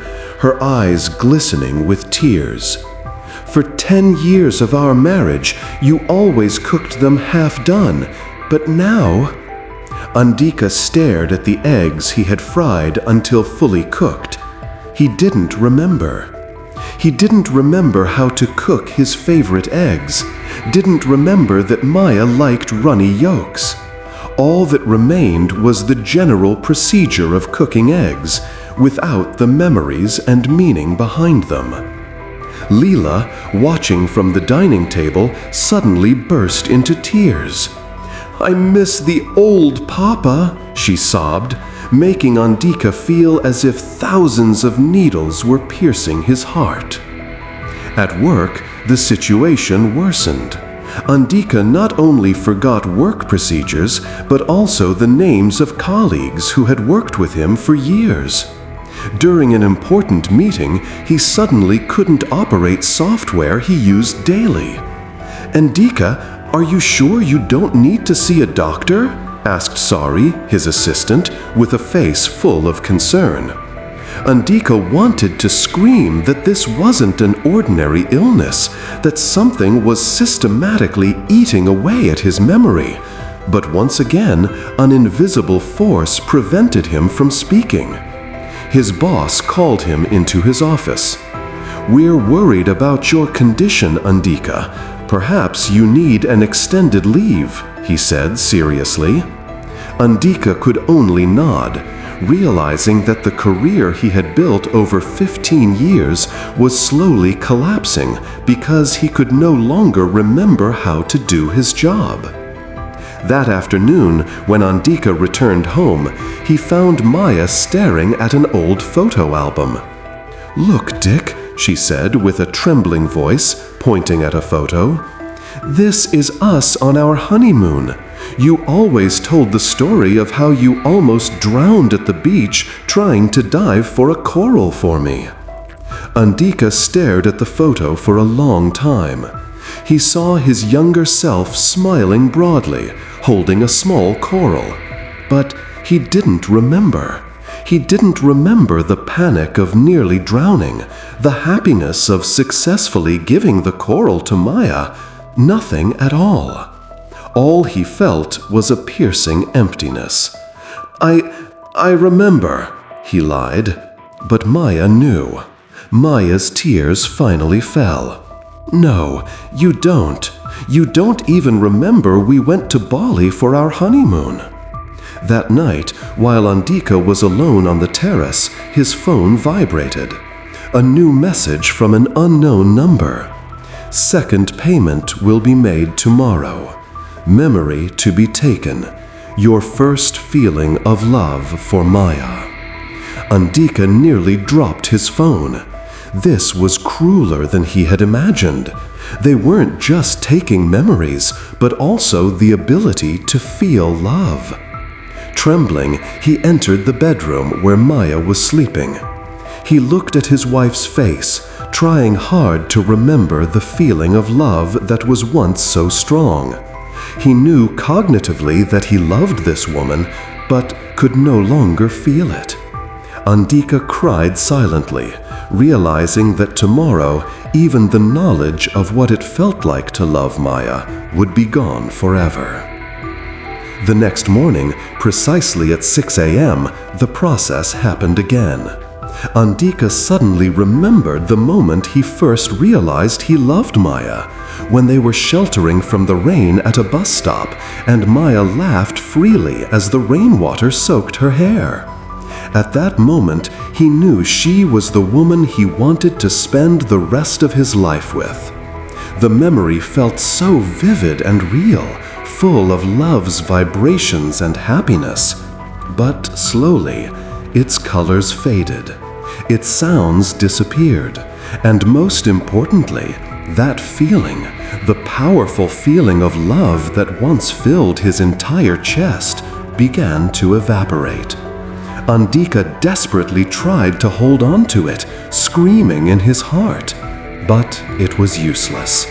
her eyes glistening with tears. "For 10 years of our marriage, you always cooked them half-done, but now—" Andika stared at the eggs he had fried until fully cooked. He didn't remember. He didn't remember how to cook his favorite eggs, didn't remember that Maya liked runny yolks. All that remained was the general procedure of cooking eggs, without the memories and meaning behind them. Leela, watching from the dining table, suddenly burst into tears. "I miss the old Papa," she sobbed, making Andika feel as if thousands of needles were piercing his heart. At work, the situation worsened. Andika not only forgot work procedures, but also the names of colleagues who had worked with him for years. During an important meeting, he suddenly couldn't operate software he used daily. "Andika, are you sure you don't need to see a doctor?" asked Sari, his assistant, with a face full of concern. Andika wanted to scream that this wasn't an ordinary illness, that something was systematically eating away at his memory. But once again, an invisible force prevented him from speaking. His boss called him into his office. "We're worried about your condition, Andika. Perhaps you need an extended leave," he said seriously. Andika could only nod, realizing that the career he had built over 15 years was slowly collapsing because he could no longer remember how to do his job. That afternoon, when Andika returned home, he found Maya staring at an old photo album. "Look, Dick," she said with a trembling voice, pointing at a photo. "This is us on our honeymoon. You always told the story of how you almost drowned at the beach trying to dive for a coral for me." Andika stared at the photo for a long time. He saw his younger self smiling broadly, holding a small coral. But he didn't remember. He didn't remember the panic of nearly drowning, the happiness of successfully giving the coral to Maya. Nothing at all. All he felt was a piercing emptiness. I remember," he lied. But Maya knew. Maya's tears finally fell. "No, you don't. You don't even remember we went to Bali for our honeymoon." That night, while Andika was alone on the terrace, his phone vibrated. A new message from an unknown number. "Second payment will be made tomorrow. Memory to be taken. Your first feeling of love for Maya." Andika nearly dropped his phone. This was crueler than he had imagined. They weren't just taking memories, but also the ability to feel love. Trembling, he entered the bedroom where Maya was sleeping. He looked at his wife's face, trying hard to remember the feeling of love that was once so strong. He knew cognitively that he loved this woman, but could no longer feel it. Andika cried silently, realizing that tomorrow, even the knowledge of what it felt like to love Maya would be gone forever. The next morning, precisely at 6 a.m., the process happened again. Andika suddenly remembered the moment he first realized he loved Maya, when they were sheltering from the rain at a bus stop and Maya laughed freely as the rainwater soaked her hair. At that moment, he knew she was the woman he wanted to spend the rest of his life with. The memory felt so vivid and real, full of love's vibrations and happiness. But slowly, its colors faded, its sounds disappeared, and most importantly, that feeling, the powerful feeling of love that once filled his entire chest, began to evaporate. Andika desperately tried to hold on to it, screaming in his heart. But it was useless.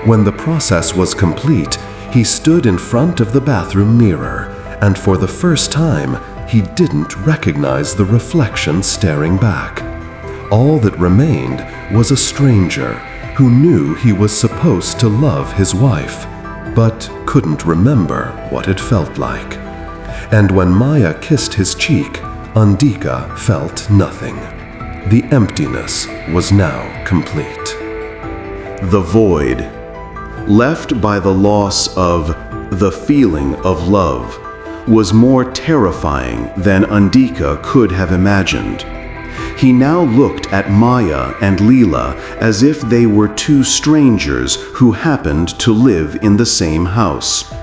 When the process was complete, he stood in front of the bathroom mirror, and for the first time, he didn't recognize the reflection staring back. All that remained was a stranger who knew he was supposed to love his wife, but couldn't remember what it felt like. And when Maya kissed his cheek, Andika felt nothing. The emptiness was now complete. The void, left by the loss of the feeling of love, was more terrifying than Andika could have imagined. He now looked at Maya and Leela as if they were two strangers who happened to live in the same house.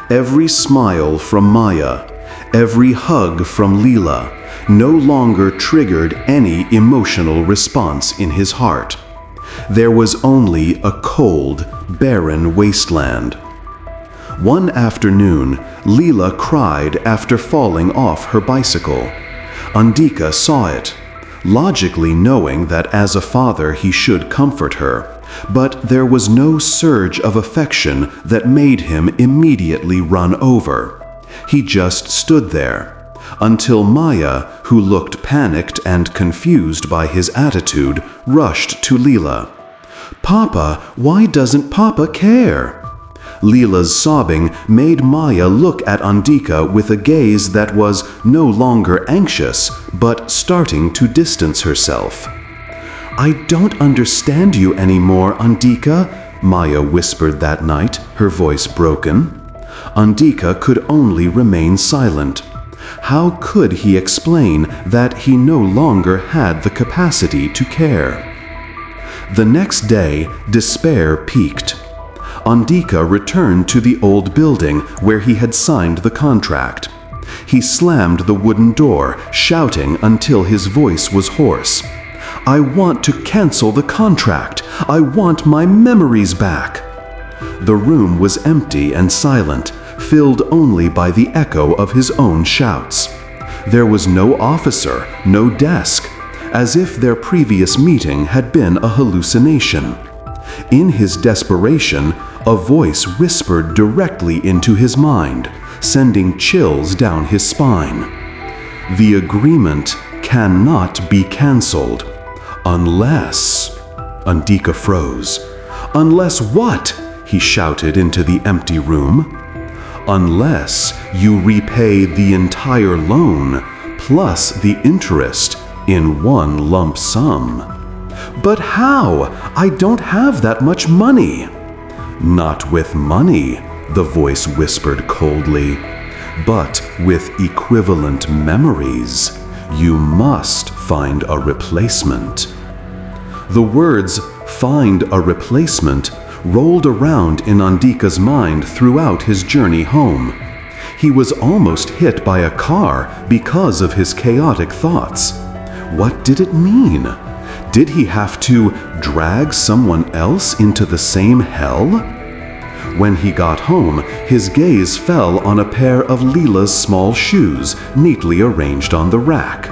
Every smile from Maya, every hug from Leela, no longer triggered any emotional response in his heart. There was only a cold, barren wasteland. One afternoon, Leela cried after falling off her bicycle. Andika saw it, logically knowing that as a father he should comfort her, but there was no surge of affection that made him immediately run over. He just stood there, until Maya, who looked panicked and confused by his attitude, rushed to Leela. "Papa, why doesn't Papa care?" Leela's sobbing made Maya look at Andika with a gaze that was no longer anxious, but starting to distance herself. "I don't understand you anymore, Andika," Maya whispered that night, her voice broken. Andika could only remain silent. How could he explain that he no longer had the capacity to care? The next day, despair peaked. Andika returned to the old building where he had signed the contract. He slammed the wooden door, shouting until his voice was hoarse. "I want to cancel the contract! I want my memories back!" The room was empty and silent, filled only by the echo of his own shouts. There was no officer, no desk, as if their previous meeting had been a hallucination. In his desperation, a voice whispered directly into his mind, sending chills down his spine. "The agreement cannot be cancelled, unless—" Andika froze. "Unless what?" he shouted into the empty room. "Unless you repay the entire loan, plus the interest, in one lump sum." "But how? I don't have that much money." "Not with money," the voice whispered coldly, "but with equivalent memories. You must find a replacement." The words, "find a replacement," rolled around in Andika's mind throughout his journey home. He was almost hit by a car because of his chaotic thoughts. What did it mean? Did he have to drag someone else into the same hell? When he got home, his gaze fell on a pair of Leela's small shoes neatly arranged on the rack.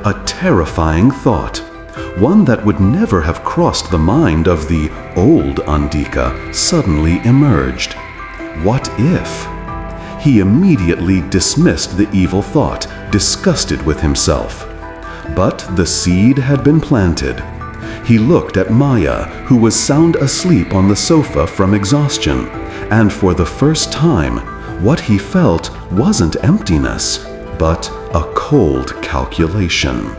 A terrifying thought, one that would never have crossed the mind of the old Andika, suddenly emerged. What if? He immediately dismissed the evil thought, disgusted with himself. But the seed had been planted. He looked at Maya, who was sound asleep on the sofa from exhaustion, and for the first time, what he felt wasn't emptiness, but a cold calculation.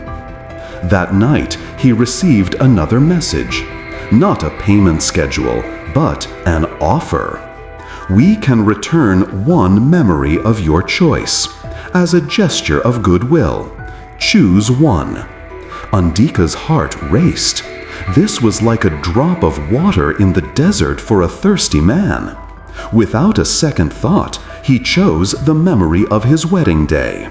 That night, he received another message. Not a payment schedule, but an offer. We can return one memory of your choice, as a gesture of goodwill. Choose one. Andika's heart raced. This was like a drop of water in the desert for a thirsty man. Without a second thought, he chose the memory of his wedding day.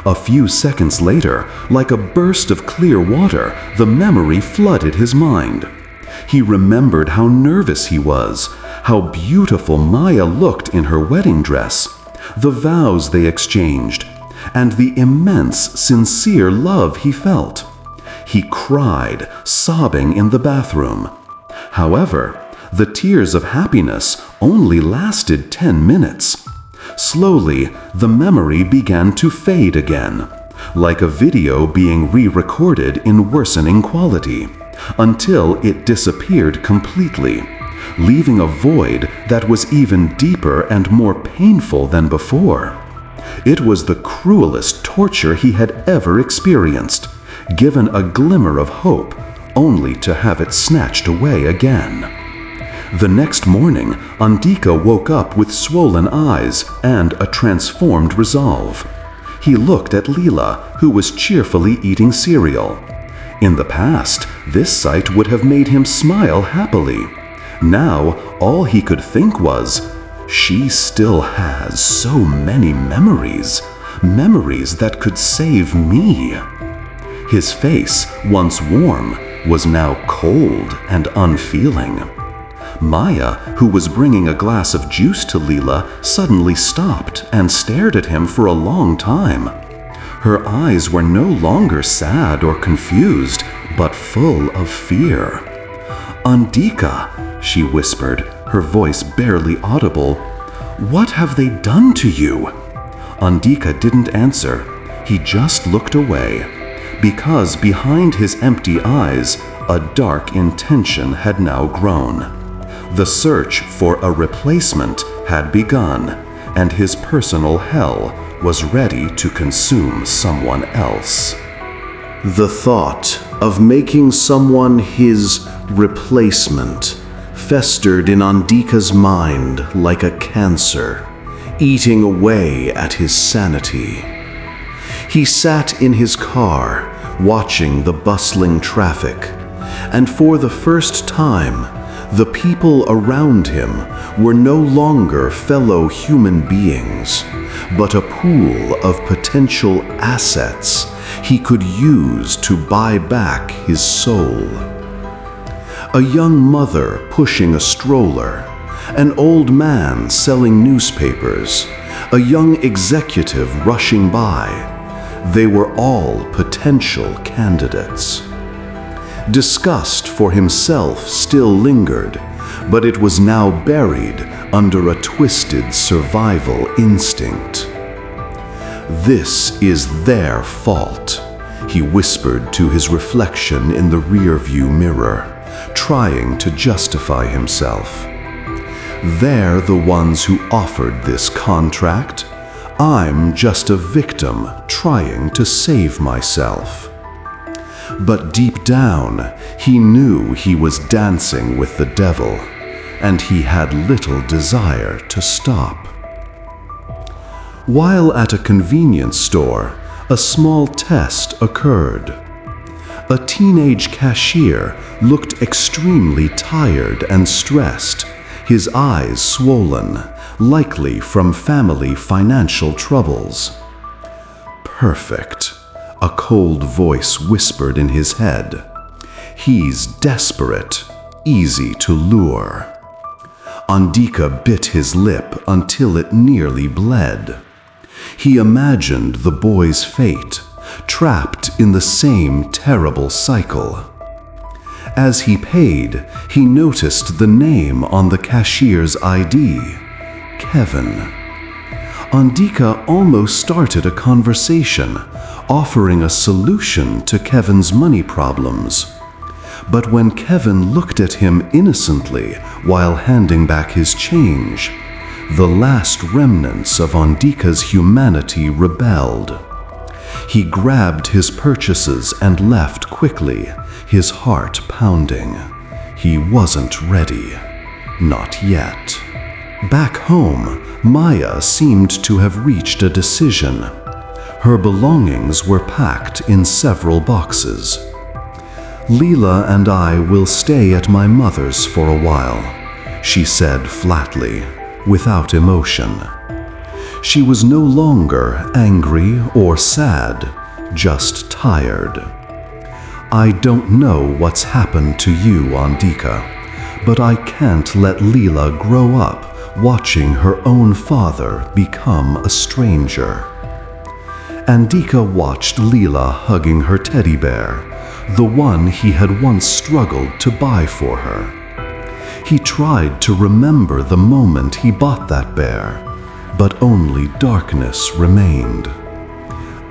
A few seconds later, like a burst of clear water, the memory flooded his mind. He remembered how nervous he was, how beautiful Maya looked in her wedding dress, the vows they exchanged, and the immense, sincere love he felt. He cried, sobbing in the bathroom. However, the tears of happiness only lasted 10 minutes. Slowly, the memory began to fade again, like a video being re-recorded in worsening quality, until it disappeared completely, leaving a void that was even deeper and more painful than before. It was the cruelest torture he had ever experienced, given a glimmer of hope, only to have it snatched away again. The next morning, Andika woke up with swollen eyes and a transformed resolve. He looked at Leela, who was cheerfully eating cereal. In the past, this sight would have made him smile happily. Now, all he could think was, she still has so many memories, memories that could save me. His face, once warm, was now cold and unfeeling. Maya, who was bringing a glass of juice to Leela, suddenly stopped and stared at him for a long time. Her eyes were no longer sad or confused, but full of fear. "Andika," she whispered, her voice barely audible, "what have they done to you?" Andika didn't answer. He just looked away, because behind his empty eyes, a dark intention had now grown. The search for a replacement had begun, and his personal hell was ready to consume someone else. The thought of making someone his replacement festered in Andika's mind like a cancer, eating away at his sanity. He sat in his car, watching the bustling traffic, and for the first time, the people around him were no longer fellow human beings, but a pool of potential assets he could use to buy back his soul. A young mother pushing a stroller, an old man selling newspapers, a young executive rushing by. They were all potential candidates. Disgust for himself still lingered, but it was now buried under a twisted survival instinct. "This is their fault," he whispered to his reflection in the rearview mirror, trying to justify himself. "They're the ones who offered this contract. I'm just a victim trying to save myself." But deep down, he knew he was dancing with the devil, and he had little desire to stop. While at a convenience store, a small test occurred. A teenage cashier looked extremely tired and stressed, his eyes swollen, likely from family financial troubles. "Perfect," a cold voice whispered in his head. "He's desperate, easy to lure." Andika bit his lip until it nearly bled. He imagined the boy's fate, trapped in the same terrible cycle. As he paid, he noticed the name on the cashier's ID, Kevin. Andika almost started a conversation, offering a solution to Kevin's money problems. But when Kevin looked at him innocently while handing back his change, the last remnants of Andika's humanity rebelled. He grabbed his purchases and left quickly, his heart pounding. He wasn't ready. Not yet. Back home, Maya seemed to have reached a decision. Her belongings were packed in several boxes. "Leela and I will stay at my mother's for a while," she said flatly, without emotion. She was no longer angry or sad, just tired. "I don't know what's happened to you, Andika, but I can't let Leela grow up watching her own father become a stranger." Andika watched Leela hugging her teddy bear, the one he had once struggled to buy for her. He tried to remember the moment he bought that bear, but only darkness remained.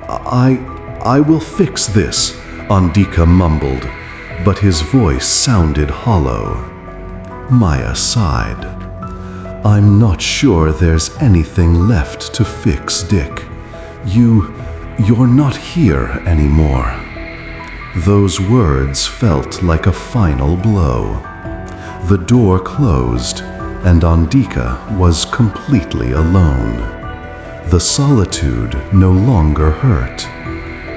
I will fix this," Andika mumbled, but his voice sounded hollow. Maya sighed. "I'm not sure there's anything left to fix, Dick. You're not here anymore." Those words felt like a final blow. The door closed, and Andika was completely alone. The solitude no longer hurt.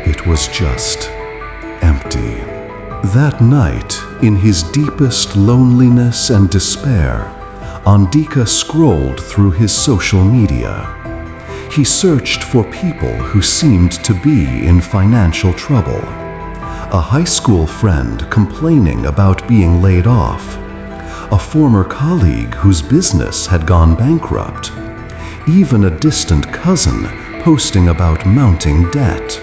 It was just empty. That night, in his deepest loneliness and despair, Andika scrolled through his social media. He searched for people who seemed to be in financial trouble. A high school friend complaining about being laid off. A former colleague whose business had gone bankrupt. Even a distant cousin posting about mounting debt.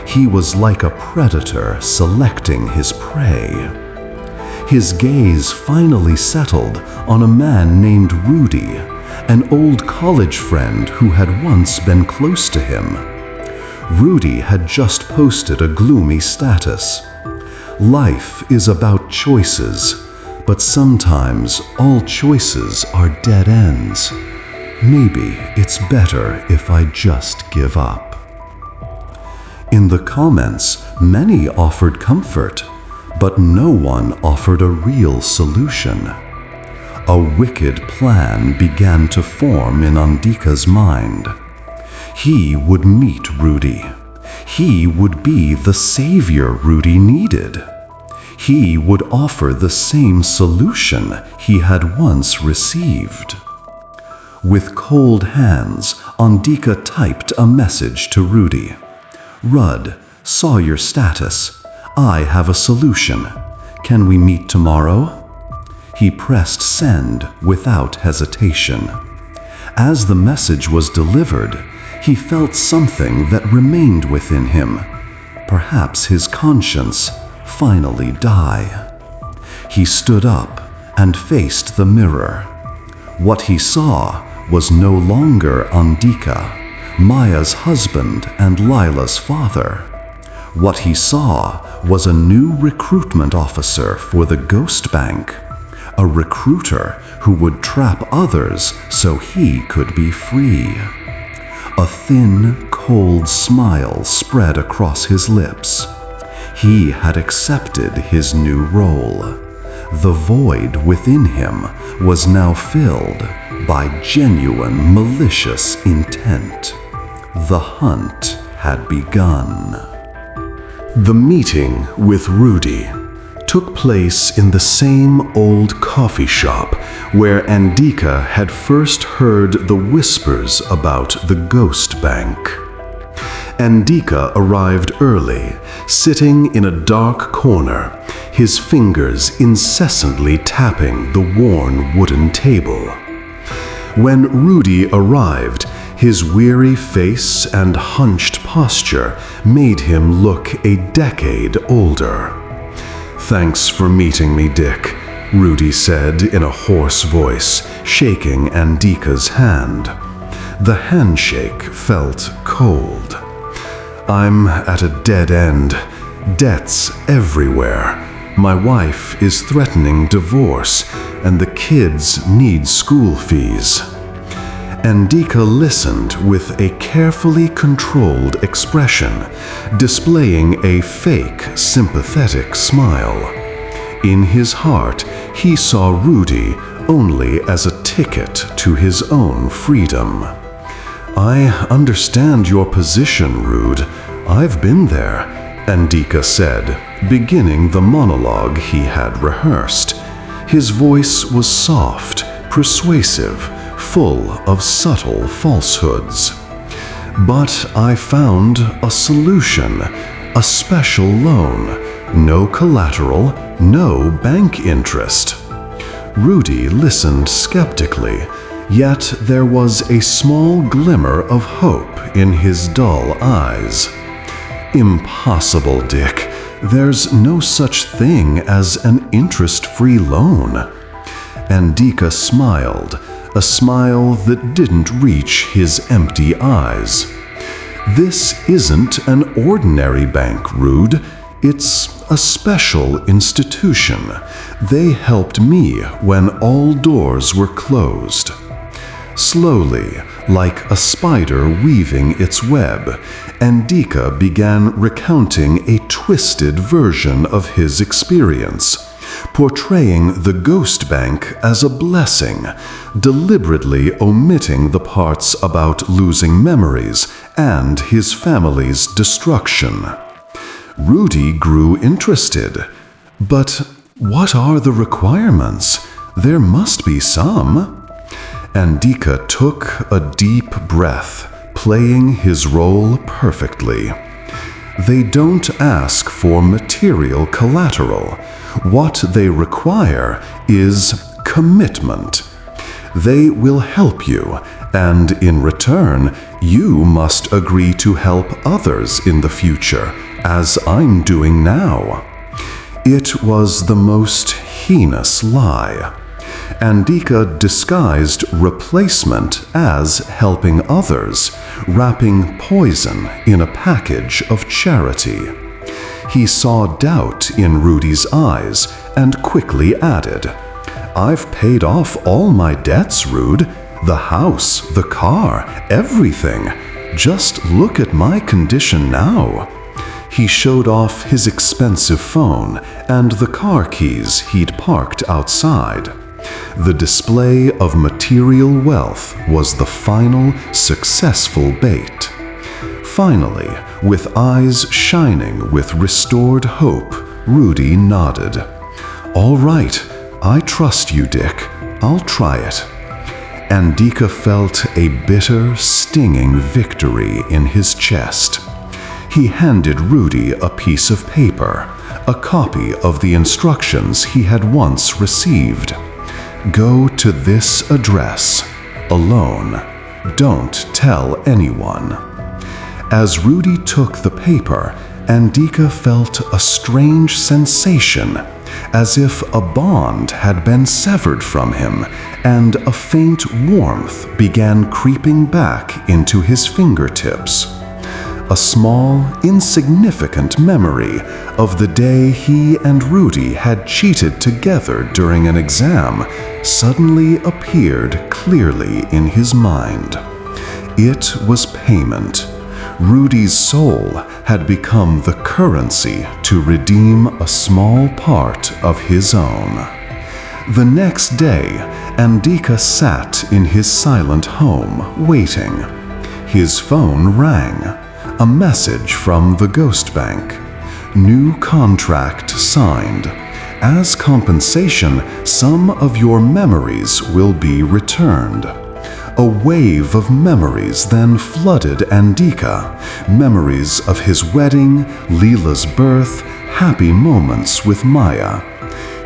He was like a predator selecting his prey. His gaze finally settled on a man named Rudy, an old college friend who had once been close to him. Rudy had just posted a gloomy status. "Life is about choices, but sometimes all choices are dead ends. Maybe it's better if I just give up." In the comments, many offered comfort, but no one offered a real solution. A wicked plan began to form in Andika's mind. He would meet Rudy. He would be the savior Rudy needed. He would offer the same solution he had once received. With cold hands, Andika typed a message to Rudy. "Rud, saw your status. I have a solution. Can we meet tomorrow?" He pressed send without hesitation. As the message was delivered, he felt something that remained within him. Perhaps his conscience finally die. He stood up and faced the mirror. What he saw was no longer Andika, Maya's husband and Lila's father. What he saw was a new recruitment officer for the Ghost Bank, a recruiter who would trap others so he could be free. A thin, cold smile spread across his lips. He had accepted his new role. The void within him was now filled by genuine malicious intent. The hunt had begun. The meeting with Rudy took place in the same old coffee shop where Andika had first heard the whispers about the Ghost Bank. Andika arrived early, sitting in a dark corner, his fingers incessantly tapping the worn wooden table. When Rudy arrived, his weary face and hunched posture made him look a decade older. "Thanks for meeting me, Dick," Rudy said in a hoarse voice, shaking Andika's hand. The handshake felt cold. "I'm at a dead end. Debts everywhere. My wife is threatening divorce, and the kids need school fees." Andika listened with a carefully controlled expression, displaying a fake, sympathetic smile. In his heart, he saw Rudy only as a ticket to his own freedom. "I understand your position, Rude. I've been there," Andika said, beginning the monologue he had rehearsed. His voice was soft, persuasive, full of subtle falsehoods. "But I found a solution, a special loan, no collateral, no bank interest." Rudy listened skeptically, yet there was a small glimmer of hope in his dull eyes. "Impossible, Dick. There's no such thing as an interest-free loan." Andika smiled, a smile that didn't reach his empty eyes. "This isn't an ordinary bank, Rude. It's a special institution. They helped me when all doors were closed." Slowly, like a spider weaving its web, Andika began recounting a twisted version of his experience, portraying the ghost bank as a blessing, deliberately omitting the parts about losing memories and his family's destruction. Rudy grew interested. "But what are the requirements? There must be some." Andika took a deep breath, playing his role perfectly. "They don't ask for material collateral. What they require is commitment. They will help you, and in return, you must agree to help others in the future, as I'm doing now." It was the most heinous lie. Andika disguised replacement as helping others, wrapping poison in a package of charity. He saw doubt in Rudy's eyes and quickly added, "I've paid off all my debts, Rude. The house, the car, everything. Just look at my condition now." He showed off his expensive phone and the car keys he'd parked outside. The display of material wealth was the final successful bait. Finally, with eyes shining with restored hope, Rudy nodded. "All right, I trust you, Dick. I'll try it." Andika felt a bitter, stinging victory in his chest. He handed Rudy a piece of paper, a copy of the instructions he had once received. "Go to this address, alone. Don't tell anyone." As Rudy took the paper, Andika felt a strange sensation, as if a bond had been severed from him, and a faint warmth began creeping back into his fingertips. A small, insignificant memory of the day he and Rudy had cheated together during an exam suddenly appeared clearly in his mind. It was payment. Rudy's soul had become the currency to redeem a small part of his own. The next day, Andika sat in his silent home, waiting. His phone rang. A message from the ghost bank. "New contract signed. As compensation, some of your memories will be returned." A wave of memories then flooded Andika. Memories of his wedding, Leela's birth, happy moments with Maya.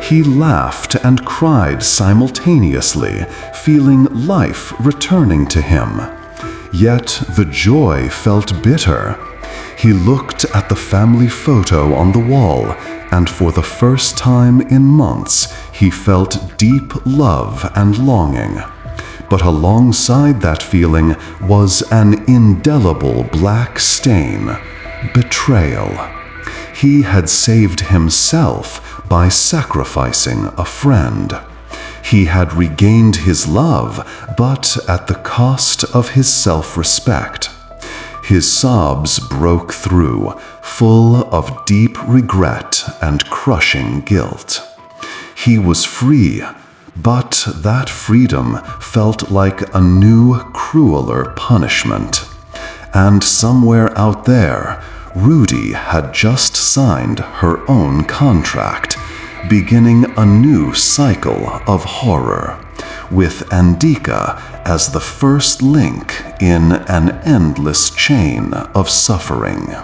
He laughed and cried simultaneously, feeling life returning to him. Yet the joy felt bitter. He looked at the family photo on the wall, and for the first time in months, he felt deep love and longing. But alongside that feeling was an indelible black stain: betrayal. He had saved himself by sacrificing a friend. He had regained his love, but at the cost of his self-respect. His sobs broke through, full of deep regret and crushing guilt. He was free, but that freedom felt like a new, crueler punishment. And somewhere out there, Rudy had just signed her own contract, beginning a new cycle of horror, with Andika as the first link in an endless chain of suffering.